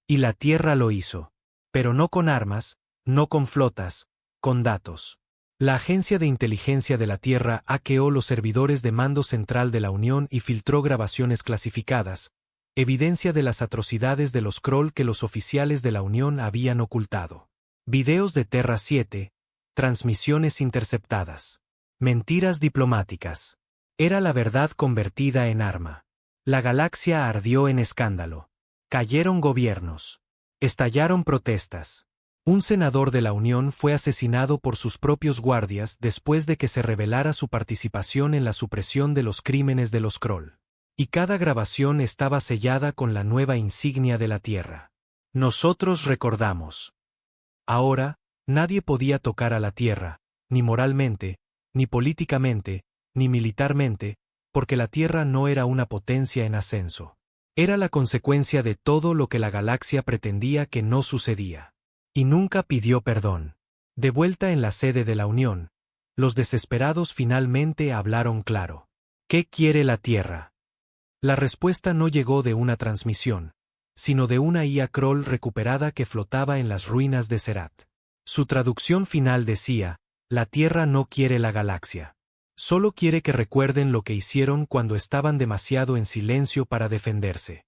Y la Tierra lo hizo. Pero no con armas, no con flotas, con datos. La Agencia de Inteligencia de la Tierra hackeó los servidores de mando central de la Unión y filtró grabaciones clasificadas, evidencia de las atrocidades de los Skrull que los oficiales de la Unión habían ocultado. Videos de Terra 7, transmisiones interceptadas. Mentiras diplomáticas. Era la verdad convertida en arma. La galaxia ardió en escándalo. Cayeron gobiernos. Estallaron protestas. Un senador de la Unión fue asesinado por sus propios guardias después de que se revelara su participación en la supresión de los crímenes de los Skrull. Y cada grabación estaba sellada con la nueva insignia de la Tierra. Nosotros recordamos. Ahora, nadie podía tocar a la Tierra, ni moralmente, ni políticamente, ni militarmente, porque la Tierra no era una potencia en ascenso. Era la consecuencia de todo lo que la galaxia pretendía que no sucedía. Y nunca pidió perdón. De vuelta en la sede de la Unión, los desesperados finalmente hablaron claro. ¿Qué quiere la Tierra? La respuesta no llegó de una transmisión, sino de una IA Skrull recuperada que flotaba en las ruinas de Serat. Su traducción final decía, la Tierra no quiere la galaxia. Solo quiere que recuerden lo que hicieron cuando estaban demasiado en silencio para defenderse.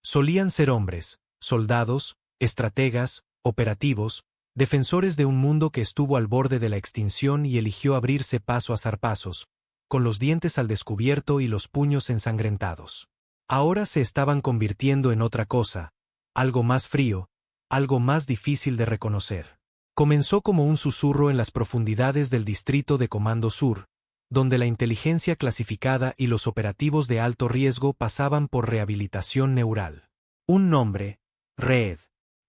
Solían ser hombres, soldados, estrategas, operativos, defensores de un mundo que estuvo al borde de la extinción y eligió abrirse paso a zarpazos, con los dientes al descubierto y los puños ensangrentados. Ahora se estaban convirtiendo en otra cosa, algo más frío, algo más difícil de reconocer. Comenzó como un susurro en las profundidades del distrito de Comando Sur, donde la inteligencia clasificada y los operativos de alto riesgo pasaban por rehabilitación neural. Un nombre, Reed.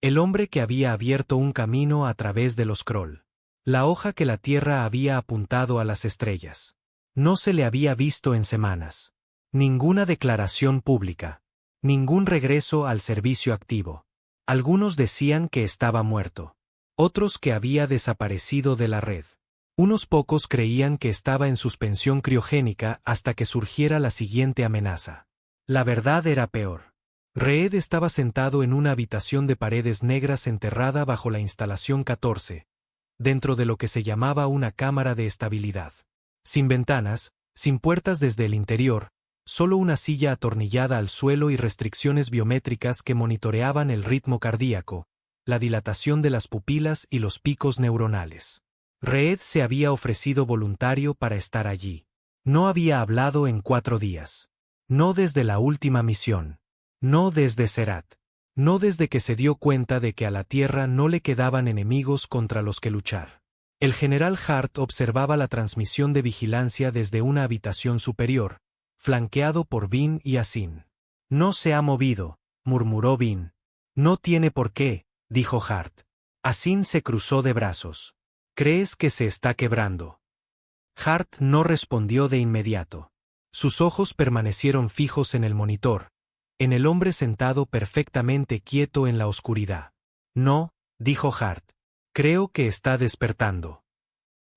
El hombre que había abierto un camino a través de los Skrull. La hoja que la Tierra había apuntado a las estrellas. No se le había visto en semanas. Ninguna declaración pública. Ningún regreso al servicio activo. Algunos decían que estaba muerto. Otros que había desaparecido de la red. Unos pocos creían que estaba en suspensión criogénica hasta que surgiera la siguiente amenaza. La verdad era peor. Reed estaba sentado en una habitación de paredes negras enterrada bajo la instalación 14, dentro de lo que se llamaba una cámara de estabilidad. Sin ventanas, sin puertas desde el interior, solo una silla atornillada al suelo y restricciones biométricas que monitoreaban el ritmo cardíaco, la dilatación de las pupilas y los picos neuronales. Reed se había ofrecido voluntario para estar allí. No había hablado en 4 días. No desde la última misión. No desde Serat. No desde que se dio cuenta de que a la Tierra no le quedaban enemigos contra los que luchar. El general Hart observaba la transmisión de vigilancia desde una habitación superior, flanqueado por Bean y Asin. No se ha movido, murmuró Bean. No tiene por qué, dijo Hart. Asin se cruzó de brazos. ¿Crees que se está quebrando? Hart no respondió de inmediato. Sus ojos permanecieron fijos en el monitor, en el hombre sentado perfectamente quieto en la oscuridad. No, dijo Hart. Creo que está despertando.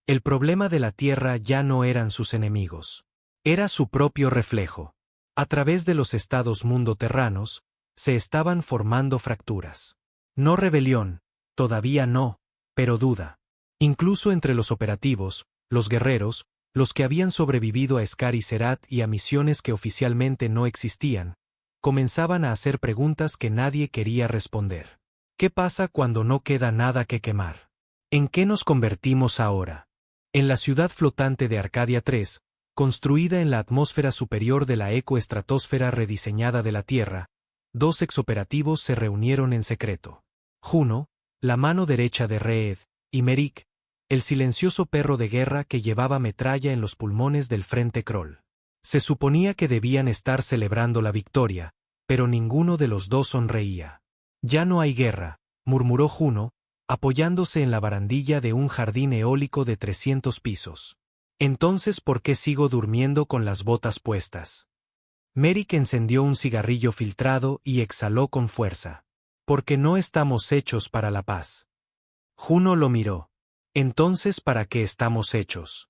El problema de la Tierra ya no eran sus enemigos. Era su propio reflejo. A través de los estados mundoterranos, se estaban formando fracturas. No rebelión, todavía no, pero duda. Incluso entre los operativos, los guerreros, los que habían sobrevivido a Scar y Serat y a misiones que oficialmente no existían, comenzaban a hacer preguntas que nadie quería responder. ¿Qué pasa cuando no queda nada que quemar? ¿En qué nos convertimos ahora? En la ciudad flotante de Arcadia 3, construida en la atmósfera superior de la ecoestratosfera rediseñada de la Tierra, dos exoperativos se reunieron en secreto. Juno, la mano derecha de Reed, y Merrick, el silencioso perro de guerra que llevaba metralla en los pulmones del Frente Kroll. Se suponía que debían estar celebrando la victoria, pero ninguno de los dos sonreía. «Ya no hay guerra», murmuró Juno, apoyándose en la barandilla de un jardín eólico de 300 pisos. «Entonces, ¿por qué sigo durmiendo con las botas puestas?» Merrick encendió un cigarrillo filtrado y exhaló con fuerza. «Porque no estamos hechos para la paz». Juno lo miró. «Entonces, ¿para qué estamos hechos?»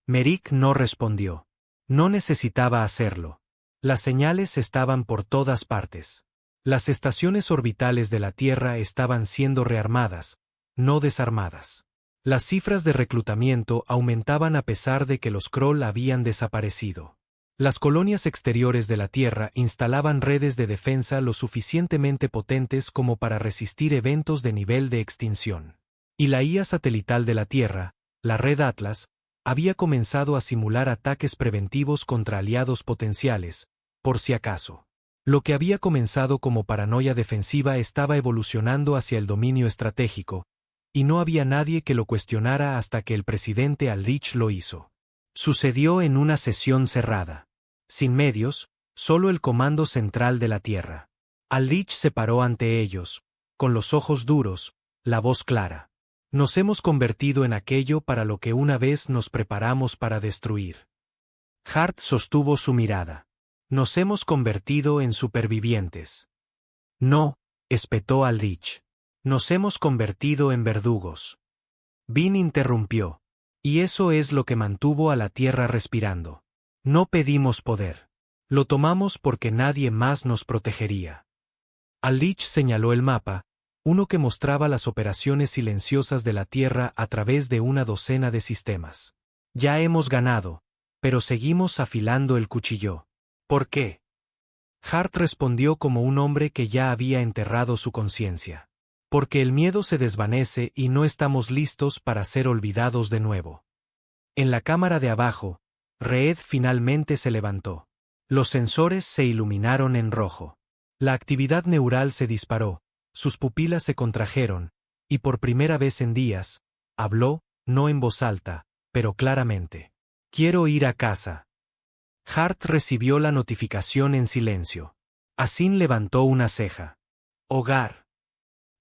Merrick no respondió. No necesitaba hacerlo. Las señales estaban por todas partes. Las estaciones orbitales de la Tierra estaban siendo rearmadas, no desarmadas. Las cifras de reclutamiento aumentaban a pesar de que los Kroll habían desaparecido. Las colonias exteriores de la Tierra instalaban redes de defensa lo suficientemente potentes como para resistir eventos de nivel de extinción. Y la IA satelital de la Tierra, la red Atlas, había comenzado a simular ataques preventivos contra aliados potenciales, por si acaso. Lo que había comenzado como paranoia defensiva estaba evolucionando hacia el dominio estratégico, y no había nadie que lo cuestionara hasta que el presidente Aldrich lo hizo. Sucedió en una sesión cerrada. Sin medios, solo el Comando Central de la Tierra. Aldrich se paró ante ellos, con los ojos duros, la voz clara. Nos hemos convertido en aquello para lo que una vez nos preparamos para destruir. Hart sostuvo su mirada. Nos hemos convertido en supervivientes. No, espetó Aldrich. Nos hemos convertido en verdugos. Bean interrumpió. Y eso es lo que mantuvo a la Tierra respirando. No pedimos poder. Lo tomamos porque nadie más nos protegería. Aldrich señaló el mapa, uno que mostraba las operaciones silenciosas de la Tierra a través de una docena de sistemas. Ya hemos ganado, pero seguimos afilando el cuchillo. ¿Por qué? Hart respondió como un hombre que ya había enterrado su conciencia. Porque el miedo se desvanece y no estamos listos para ser olvidados de nuevo. En la cámara de abajo, Reed finalmente se levantó. Los sensores se iluminaron en rojo. La actividad neural se disparó. Sus pupilas se contrajeron, y por primera vez en días, habló, no en voz alta, pero claramente. «Quiero ir a casa». Hart recibió la notificación en silencio. Asin levantó una ceja. «Hogar».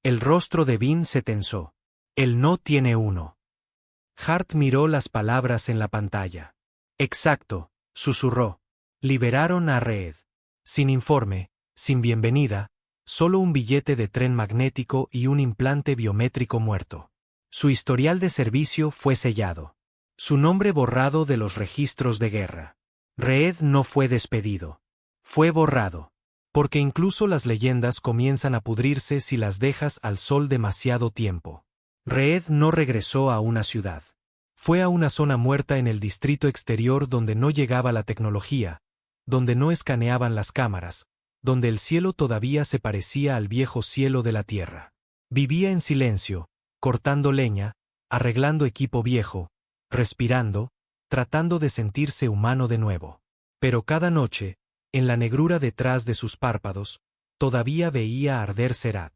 El rostro de Bean se tensó. «Él no tiene uno». Hart miró las palabras en la pantalla. «Exacto», susurró. Liberaron a Reed. Sin informe, sin bienvenida, solo un billete de tren magnético y un implante biométrico muerto. Su historial de servicio fue sellado. Su nombre borrado de los registros de guerra. Reed no fue despedido. Fue borrado. Porque incluso las leyendas comienzan a pudrirse si las dejas al sol demasiado tiempo. Reed no regresó a una ciudad. Fue a una zona muerta en el distrito exterior donde no llegaba la tecnología, donde no escaneaban las cámaras, donde el cielo todavía se parecía al viejo cielo de la Tierra. Vivía en silencio, cortando leña, arreglando equipo viejo, respirando, tratando de sentirse humano de nuevo. Pero cada noche, en la negrura detrás de sus párpados, todavía veía arder Serat.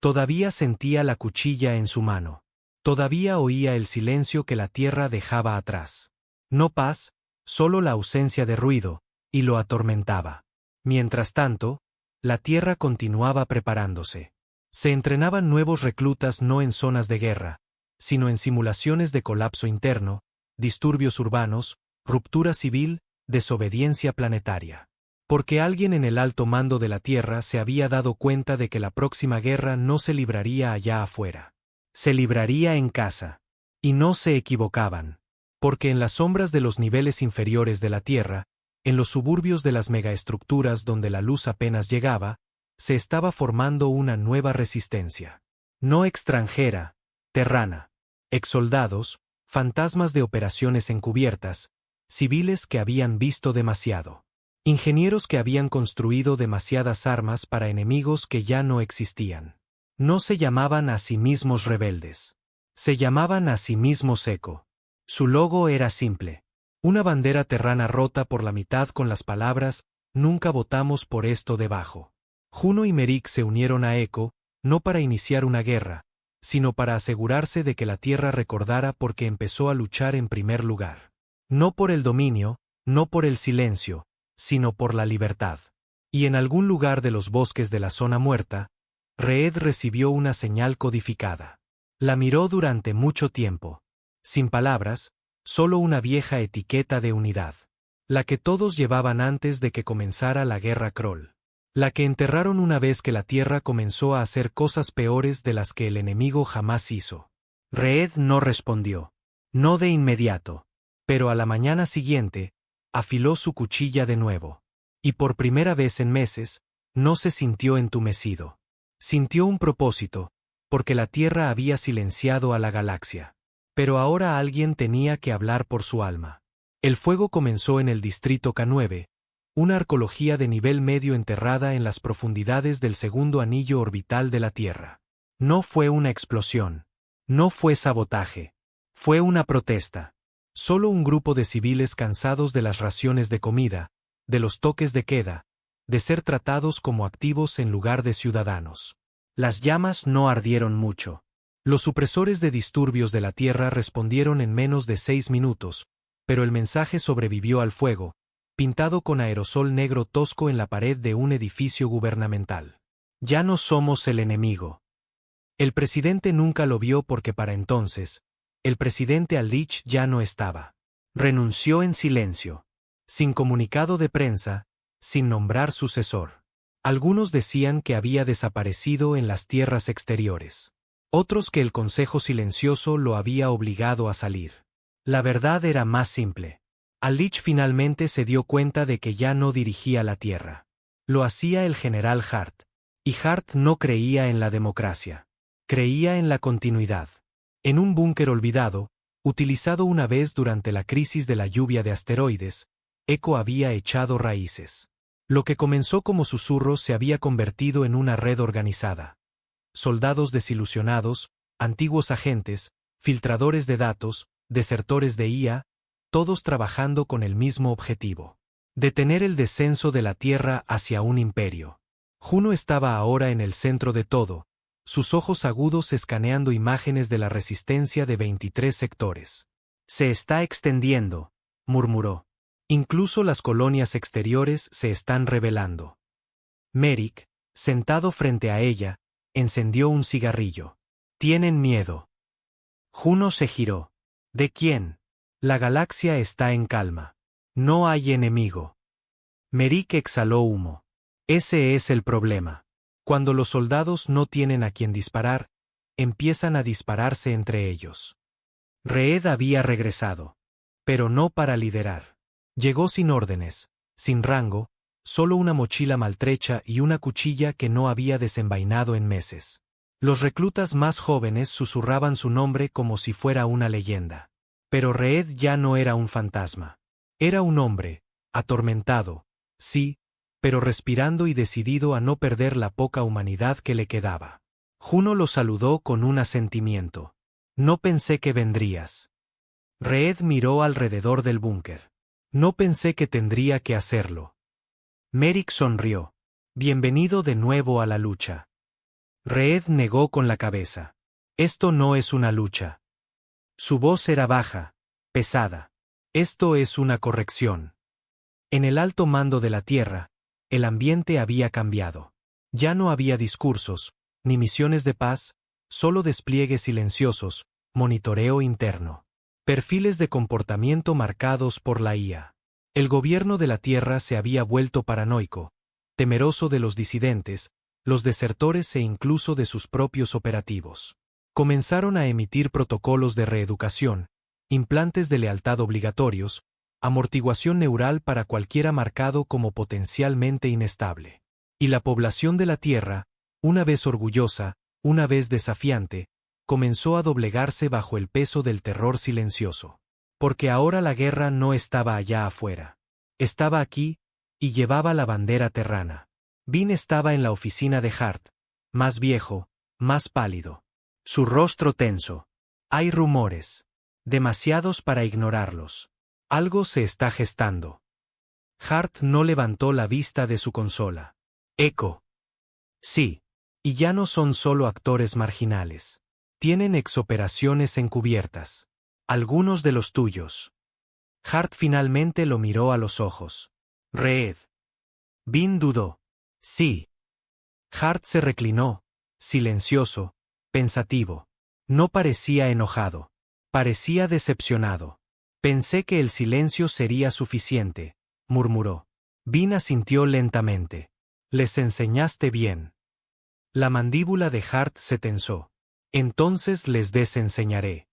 Todavía sentía la cuchilla en su mano. Todavía oía el silencio que la Tierra dejaba atrás. No paz, solo la ausencia de ruido, y lo atormentaba. Mientras tanto, la Tierra continuaba preparándose. Se entrenaban nuevos reclutas no en zonas de guerra, sino en simulaciones de colapso interno, disturbios urbanos, ruptura civil, desobediencia planetaria. Porque alguien en el alto mando de la Tierra se había dado cuenta de que la próxima guerra no se libraría allá afuera. Se libraría en casa. Y no se equivocaban. Porque en las sombras de los niveles inferiores de la Tierra, en los suburbios de las megaestructuras donde la luz apenas llegaba, se estaba formando una nueva resistencia. No extranjera, terrana. Exsoldados, fantasmas de operaciones encubiertas, civiles que habían visto demasiado. Ingenieros que habían construido demasiadas armas para enemigos que ya no existían. No se llamaban a sí mismos rebeldes. Se llamaban a sí mismos Eco. Su logo era simple. Una bandera terrana rota por la mitad con las palabras «Nunca votamos por esto» debajo. Juno y Merik se unieron a Eco, no para iniciar una guerra, sino para asegurarse de que la Tierra recordara por qué empezó a luchar en primer lugar. No por el dominio, no por el silencio, sino por la libertad. Y en algún lugar de los bosques de la zona muerta, Reed recibió una señal codificada. La miró durante mucho tiempo. Sin palabras, solo una vieja etiqueta de unidad. La que todos llevaban antes de que comenzara la guerra Kroll. La que enterraron una vez que la Tierra comenzó a hacer cosas peores de las que el enemigo jamás hizo. Reed no respondió. No de inmediato. Pero a la mañana siguiente, afiló su cuchilla de nuevo. Y por primera vez en meses, no se sintió entumecido. Sintió un propósito, porque la Tierra había silenciado a la galaxia. Pero ahora alguien tenía que hablar por su alma. El fuego comenzó en el distrito K9, una arqueología de nivel medio enterrada en las profundidades del segundo anillo orbital de la Tierra. No fue una explosión. No fue sabotaje. Fue una protesta. Solo un grupo de civiles cansados de las raciones de comida, de los toques de queda, de ser tratados como activos en lugar de ciudadanos. Las llamas no ardieron mucho. Los supresores de disturbios de la Tierra respondieron en menos de 6 minutos, pero el mensaje sobrevivió al fuego, pintado con aerosol negro tosco en la pared de un edificio gubernamental. Ya no somos el enemigo. El presidente nunca lo vio porque para entonces, el presidente Al-Lich ya no estaba. Renunció en silencio, sin comunicado de prensa, sin nombrar sucesor. Algunos decían que había desaparecido en las tierras exteriores. Otros que el Consejo Silencioso lo había obligado a salir. La verdad era más simple. Al-Lich finalmente se dio cuenta de que ya no dirigía la Tierra. Lo hacía el general Hart. Y Hart no creía en la democracia. Creía en la continuidad. En un búnker olvidado, utilizado una vez durante la crisis de la lluvia de asteroides, Eco había echado raíces. Lo que comenzó como susurros se había convertido en una red organizada. Soldados desilusionados, antiguos agentes, filtradores de datos, desertores de IA, todos trabajando con el mismo objetivo. Detener el descenso de la Tierra hacia un imperio. Juno estaba ahora en el centro de todo, sus ojos agudos escaneando imágenes de la resistencia de 23 sectores. Se está extendiendo, murmuró. Incluso las colonias exteriores se están rebelando. Merik, sentado frente a ella, encendió un cigarrillo. Tienen miedo. Juno se giró. ¿De quién? La galaxia está en calma. No hay enemigo. Merik exhaló humo. Ese es el problema. Cuando los soldados no tienen a quien disparar, empiezan a dispararse entre ellos. Reed había regresado. Pero no para liderar. Llegó sin órdenes, sin rango, solo una mochila maltrecha y una cuchilla que no había desenvainado en meses. Los reclutas más jóvenes susurraban su nombre como si fuera una leyenda. Pero Reed ya no era un fantasma. Era un hombre, atormentado, sí, pero respirando y decidido a no perder la poca humanidad que le quedaba. Juno lo saludó con un asentimiento. No pensé que vendrías. Reed miró alrededor del búnker. No pensé que tendría que hacerlo. Merik sonrió. Bienvenido de nuevo a la lucha. Reed negó con la cabeza. Esto no es una lucha. Su voz era baja, pesada. Esto es una corrección. En el alto mando de la Tierra, el ambiente había cambiado. Ya no había discursos, ni misiones de paz, solo despliegues silenciosos, monitoreo interno. Perfiles de comportamiento marcados por la IA. El gobierno de la Tierra se había vuelto paranoico, temeroso de los disidentes, los desertores e incluso de sus propios operativos. Comenzaron a emitir protocolos de reeducación, implantes de lealtad obligatorios, amortiguación neural para cualquiera marcado como potencialmente inestable. Y la población de la Tierra, una vez orgullosa, una vez desafiante, comenzó a doblegarse bajo el peso del terror silencioso. Porque ahora la guerra no estaba allá afuera. Estaba aquí, y llevaba la bandera terrana. Vin estaba en la oficina de Hart, más viejo, más pálido. Su rostro tenso. Hay rumores. Demasiados para ignorarlos. Algo se está gestando. Hart no levantó la vista de su consola. Echo. Sí. Y ya no son solo actores marginales. Tienen exoperaciones encubiertas. Algunos de los tuyos. Hart finalmente lo miró a los ojos. Reed. Bean dudó. Sí. Hart se reclinó, silencioso, pensativo. No parecía enojado. Parecía decepcionado. Pensé que el silencio sería suficiente, murmuró. Bean asintió lentamente. Les enseñaste bien. La mandíbula de Hart se tensó. Entonces les desenseñaré.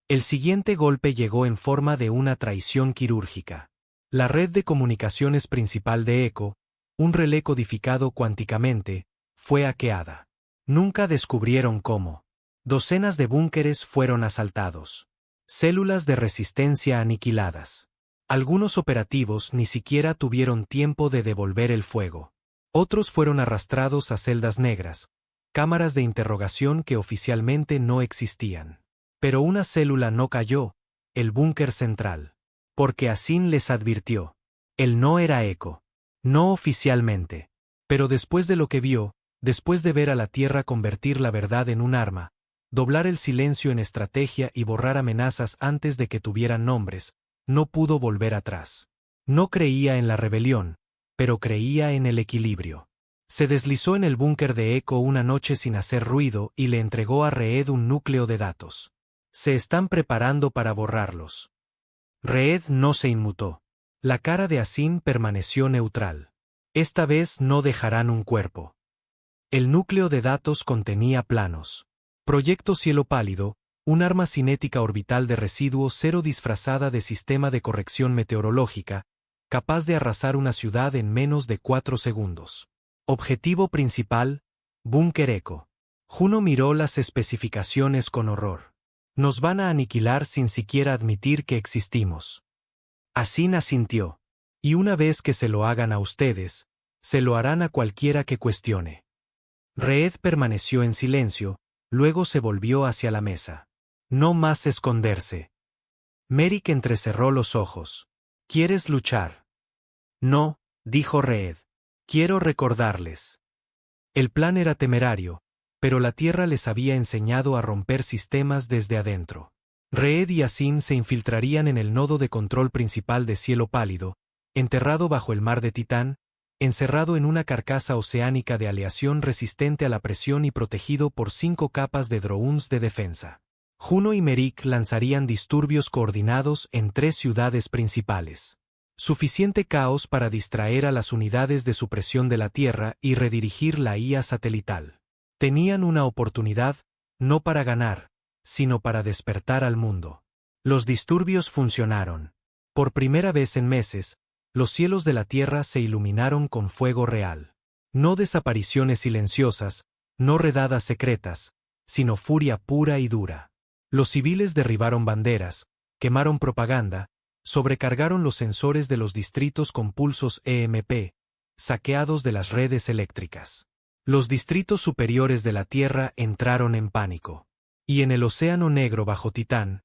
El siguiente golpe llegó en forma de una traición quirúrgica. La red de comunicaciones principal de Echo, un relé codificado cuánticamente, fue hackeada. Nunca descubrieron cómo. Docenas de búnkeres fueron asaltados. Células de resistencia aniquiladas. Algunos operativos ni siquiera tuvieron tiempo de devolver el fuego. Otros fueron arrastrados a celdas negras, cámaras de interrogación que oficialmente no existían. Pero una célula no cayó, el búnker central. Porque Asin les advirtió. Él no era Echo. No oficialmente. Pero después de lo que vio, después de ver a la Tierra convertir la verdad en un arma, doblar el silencio en estrategia y borrar amenazas antes de que tuvieran nombres, no pudo volver atrás. No creía en la rebelión, pero creía en el equilibrio. Se deslizó en el búnker de Echo una noche sin hacer ruido y le entregó a Reed un núcleo de datos. Se están preparando para borrarlos. Reed no se inmutó. La cara de Asin permaneció neutral. Esta vez no dejarán un cuerpo. El núcleo de datos contenía planos. Proyecto Cielo Pálido, un arma cinética orbital de residuo cero disfrazada de sistema de corrección meteorológica, capaz de arrasar una ciudad en menos de 4 segundos. Objetivo principal, Búnker Echo. Juno miró las especificaciones con horror. Nos van a aniquilar sin siquiera admitir que existimos. Asin asintió. Y una vez que se lo hagan a ustedes, se lo harán a cualquiera que cuestione. Reed permaneció en silencio, luego se volvió hacia la mesa. No más esconderse. Merrick entrecerró los ojos. ¿Quieres luchar? No, dijo Reed. Quiero recordarles. El plan era temerario, pero la Tierra les había enseñado a romper sistemas desde adentro. Reed y Asin se infiltrarían en el nodo de control principal de Cielo Pálido, enterrado bajo el mar de Titán, encerrado en una carcasa oceánica de aleación resistente a la presión y protegido por 5 capas de drones de defensa. Juno y Merrick lanzarían disturbios coordinados en 3 ciudades principales. Suficiente caos para distraer a las unidades de supresión de la Tierra y redirigir la IA satelital. Tenían una oportunidad, no para ganar, sino para despertar al mundo. Los disturbios funcionaron. Por primera vez en meses, los cielos de la Tierra se iluminaron con fuego real. No desapariciones silenciosas, no redadas secretas, sino furia pura y dura. Los civiles derribaron banderas, quemaron propaganda, sobrecargaron los sensores de los distritos con pulsos EMP, saqueados de las redes eléctricas. Los distritos superiores de la Tierra entraron en pánico. Y en el océano negro bajo Titán,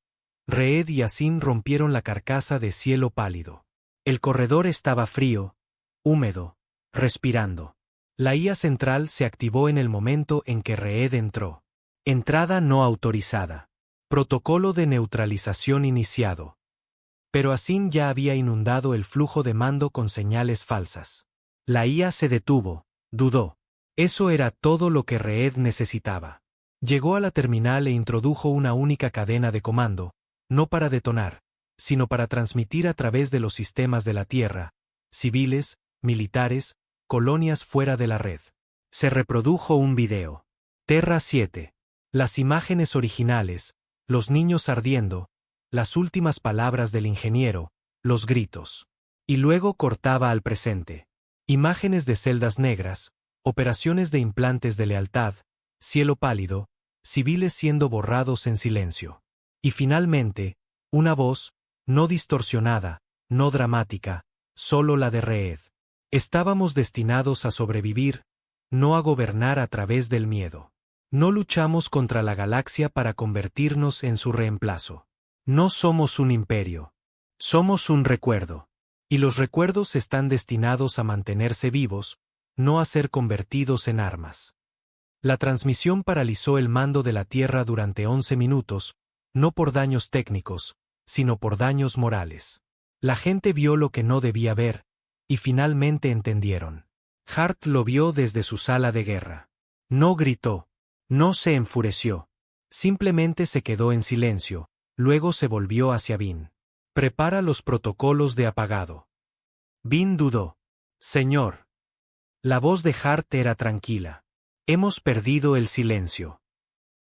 Reed y Asin rompieron la carcasa de Cielo Pálido. El corredor estaba frío, húmedo, respirando. La IA central se activó en el momento en que Reed entró. Entrada no autorizada. Protocolo de neutralización iniciado. Pero Asin ya había inundado el flujo de mando con señales falsas. La IA se detuvo, dudó. Eso era todo lo que Reed necesitaba. Llegó a la terminal e introdujo una única cadena de comando, no para detonar, sino para transmitir a través de los sistemas de la Tierra, civiles, militares, colonias fuera de la red. Se reprodujo un video. Terra 7. Las imágenes originales, los niños ardiendo, las últimas palabras del ingeniero, los gritos. Y luego cortaba al presente. Imágenes de celdas negras, operaciones de implantes de lealtad, cielo pálido, civiles siendo borrados en silencio. Y finalmente, una voz, no distorsionada, no dramática, solo la de Reed. Estábamos destinados a sobrevivir, no a gobernar a través del miedo. No luchamos contra la galaxia para convertirnos en su reemplazo. No somos un imperio. Somos un recuerdo. Y los recuerdos están destinados a mantenerse vivos, no a ser convertidos en armas. La transmisión paralizó el mando de la Tierra durante 11 minutos, no por daños técnicos, sino por daños morales. La gente vio lo que no debía ver, y finalmente entendieron. Hart lo vio desde su sala de guerra. No gritó, no se enfureció. Simplemente se quedó en silencio, luego se volvió hacia Vin. Prepara los protocolos de apagado. Vin dudó. Señor. La voz de Hart era tranquila. Hemos perdido el silencio.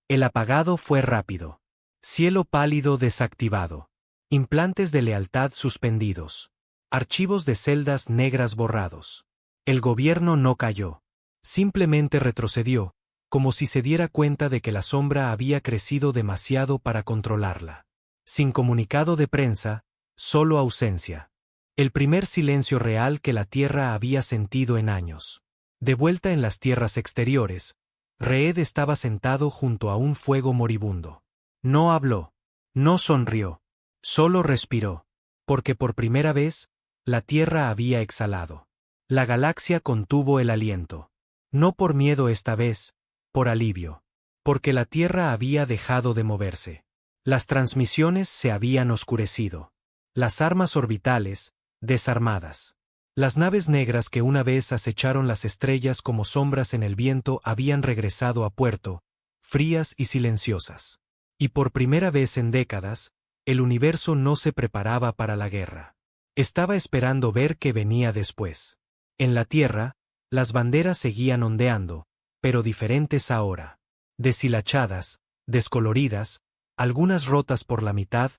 El apagado fue rápido. Cielo pálido desactivado. Implantes de lealtad suspendidos. Archivos de celdas negras borrados. El gobierno no cayó. Simplemente retrocedió, como si se diera cuenta de que la sombra había crecido demasiado para controlarla. Sin comunicado de prensa, solo ausencia. El primer silencio real que la Tierra había sentido en años. De vuelta en las tierras exteriores, Reed estaba sentado junto a un fuego moribundo. No habló. No sonrió. Solo respiró. Porque por primera vez, la Tierra había exhalado. La galaxia contuvo el aliento. No por miedo esta vez, por alivio. Porque la Tierra había dejado de moverse. Las transmisiones se habían oscurecido. Las armas orbitales, desarmadas. Las naves negras que una vez acecharon las estrellas como sombras en el viento habían regresado a puerto, frías y silenciosas. Y por primera vez en décadas, el universo no se preparaba para la guerra. Estaba esperando ver qué venía después. En la Tierra, las banderas seguían ondeando, pero diferentes ahora. Deshilachadas, descoloridas, algunas rotas por la mitad,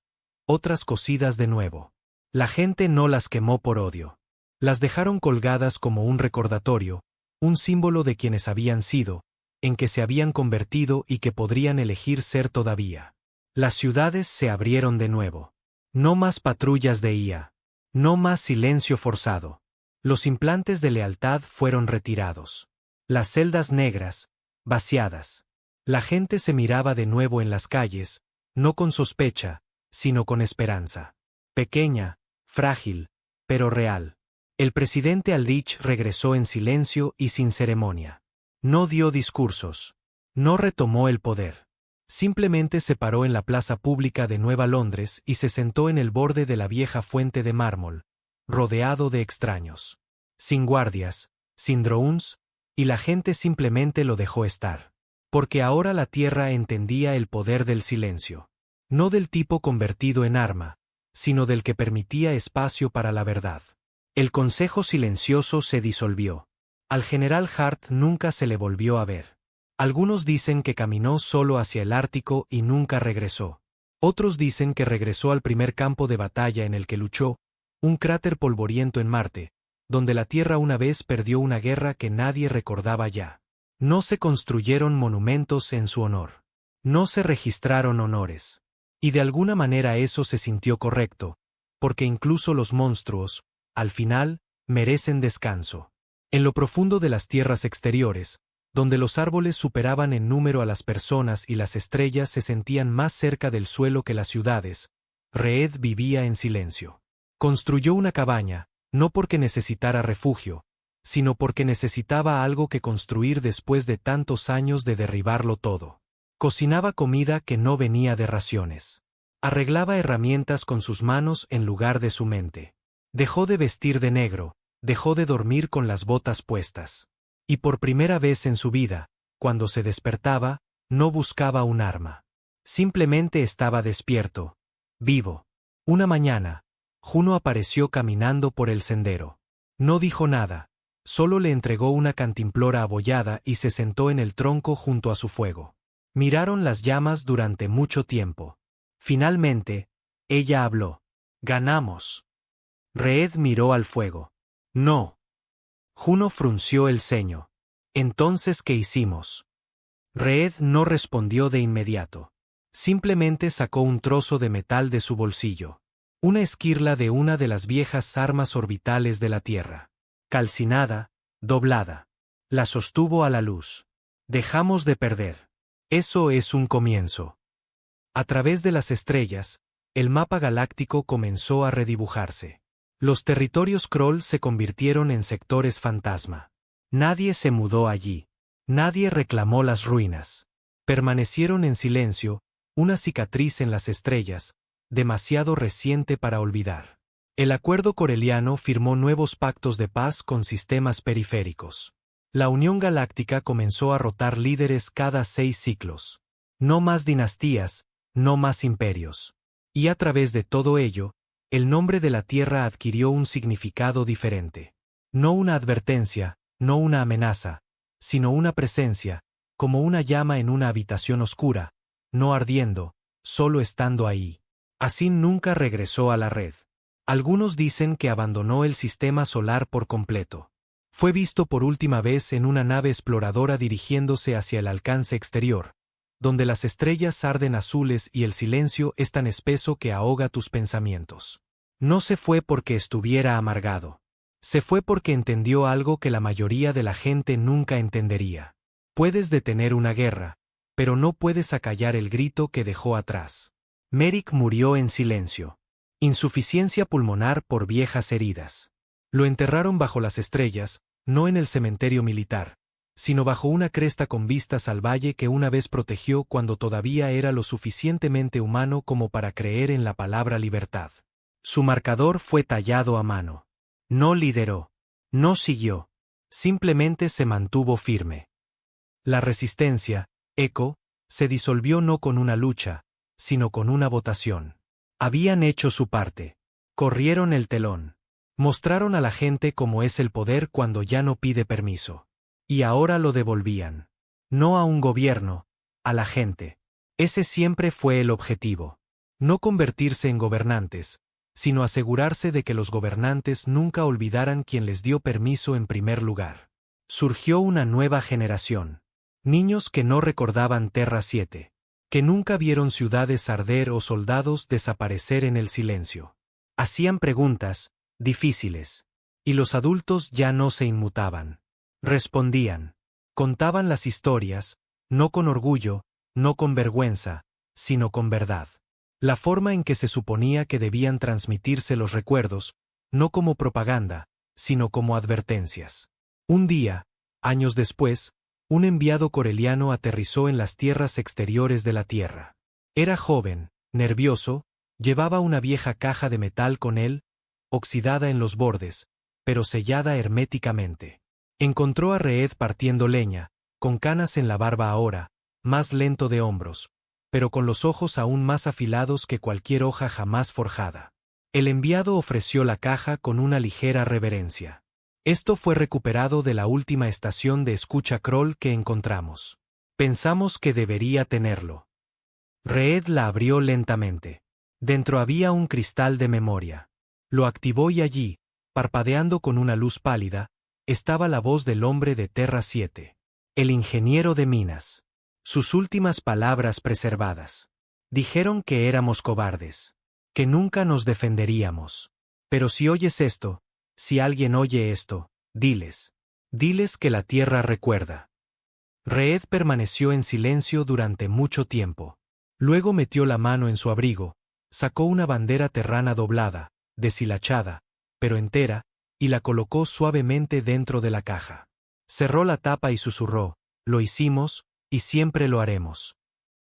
otras cosidas de nuevo. La gente no las quemó por odio. Las dejaron colgadas como un recordatorio, un símbolo de quienes habían sido, en que se habían convertido y que podrían elegir ser todavía. Las ciudades se abrieron de nuevo. No más patrullas de IA. No más silencio forzado. Los implantes de lealtad fueron retirados. Las celdas negras, vaciadas. La gente se miraba de nuevo en las calles, no con sospecha, sino con esperanza. Pequeña, frágil, pero real. El presidente Aldrich regresó en silencio y sin ceremonia. No dio discursos. No retomó el poder. Simplemente se paró en la plaza pública de Nueva Londres y se sentó en el borde de la vieja fuente de mármol, rodeado de extraños. Sin guardias, sin drones, y la gente simplemente lo dejó estar. Porque ahora la Tierra entendía el poder del silencio. No del tipo convertido en arma, sino del que permitía espacio para la verdad. El consejo silencioso se disolvió. Al general Hart nunca se le volvió a ver. Algunos dicen que caminó solo hacia el Ártico y nunca regresó. Otros dicen que regresó al primer campo de batalla en el que luchó, un cráter polvoriento en Marte, donde la Tierra una vez perdió una guerra que nadie recordaba ya. No se construyeron monumentos en su honor. No se registraron honores. Y de alguna manera eso se sintió correcto, porque incluso los monstruos, al final, merecen descanso. En lo profundo de las tierras exteriores, donde los árboles superaban en número a las personas y las estrellas se sentían más cerca del suelo que las ciudades, Reed vivía en silencio. Construyó una cabaña, no porque necesitara refugio, sino porque necesitaba algo que construir después de tantos años de derribarlo todo. Cocinaba comida que no venía de raciones. Arreglaba herramientas con sus manos en lugar de su mente. Dejó de vestir de negro, dejó de dormir con las botas puestas. Y por primera vez en su vida, cuando se despertaba, no buscaba un arma. Simplemente estaba despierto, vivo. Una mañana, Juno apareció caminando por el sendero. No dijo nada, solo le entregó una cantimplora abollada y se sentó en el tronco junto a su fuego. Miraron las llamas durante mucho tiempo. Finalmente, ella habló. «Ganamos». Reed miró al fuego. «No». Juno frunció el ceño. «Entonces, ¿qué hicimos?» Reed no respondió de inmediato. Simplemente sacó un trozo de metal de su bolsillo. Una esquirla de una de las viejas armas orbitales de la Tierra. Calcinada, doblada. La sostuvo a la luz. «Dejamos de perder». Eso es un comienzo. A través de las estrellas, el mapa galáctico comenzó a redibujarse. Los territorios Kroll se convirtieron en sectores fantasma. Nadie se mudó allí. Nadie reclamó las ruinas. Permanecieron en silencio, una cicatriz en las estrellas, demasiado reciente para olvidar. El acuerdo coreliano firmó nuevos pactos de paz con sistemas periféricos. La Unión Galáctica comenzó a rotar líderes cada 6 ciclos. No más dinastías, no más imperios. Y a través de todo ello, el nombre de la Tierra adquirió un significado diferente. No una advertencia, no una amenaza, sino una presencia, como una llama en una habitación oscura, no ardiendo, solo estando ahí. Así nunca regresó a la red. Algunos dicen que abandonó el sistema solar por completo. Fue visto por última vez en una nave exploradora dirigiéndose hacia el alcance exterior, donde las estrellas arden azules y el silencio es tan espeso que ahoga tus pensamientos. No se fue porque estuviera amargado. Se fue porque entendió algo que la mayoría de la gente nunca entendería. Puedes detener una guerra, pero no puedes acallar el grito que dejó atrás. Merrick murió en silencio. Insuficiencia pulmonar por viejas heridas. Lo enterraron bajo las estrellas, no en el cementerio militar, sino bajo una cresta con vistas al valle que una vez protegió cuando todavía era lo suficientemente humano como para creer en la palabra libertad. Su marcador fue tallado a mano. No lideró. No siguió. Simplemente se mantuvo firme. La resistencia, Echo, se disolvió no con una lucha, sino con una votación. Habían hecho su parte. Corrieron el telón. Mostraron a la gente cómo es el poder cuando ya no pide permiso. Y ahora lo devolvían. No a un gobierno, a la gente. Ese siempre fue el objetivo. No convertirse en gobernantes, sino asegurarse de que los gobernantes nunca olvidaran quien les dio permiso en primer lugar. Surgió una nueva generación. Niños que no recordaban Terra 7. Que nunca vieron ciudades arder o soldados desaparecer en el silencio. Hacían preguntas difíciles. Y los adultos ya no se inmutaban. Respondían. Contaban las historias, no con orgullo, no con vergüenza, sino con verdad. La forma en que se suponía que debían transmitirse los recuerdos, no como propaganda, sino como advertencias. Un día, años después, un enviado coreliano aterrizó en las tierras exteriores de la Tierra. Era joven, nervioso, llevaba una vieja caja de metal con él, oxidada en los bordes, pero sellada herméticamente. Encontró a Reed partiendo leña, con canas en la barba ahora, más lento de hombros, pero con los ojos aún más afilados que cualquier hoja jamás forjada. El enviado ofreció la caja con una ligera reverencia. Esto fue recuperado de la última estación de escucha Kroll que encontramos. Pensamos que debería tenerlo. Reed la abrió lentamente. Dentro había un cristal de memoria. Lo activó y allí, parpadeando con una luz pálida, estaba la voz del hombre de Terra 7. El ingeniero de minas. Sus últimas palabras preservadas. Dijeron que éramos cobardes. Que nunca nos defenderíamos. Pero si oyes esto, si alguien oye esto, diles. Diles que la Tierra recuerda. Reed permaneció en silencio durante mucho tiempo. Luego metió la mano en su abrigo, sacó una bandera terrana doblada, deshilachada, pero entera, y la colocó suavemente dentro de la caja. Cerró la tapa y susurró, lo hicimos, y siempre lo haremos.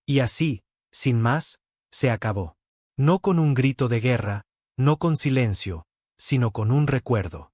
Y así, sin más, se acabó. No con un grito de guerra, no con silencio, sino con un recuerdo.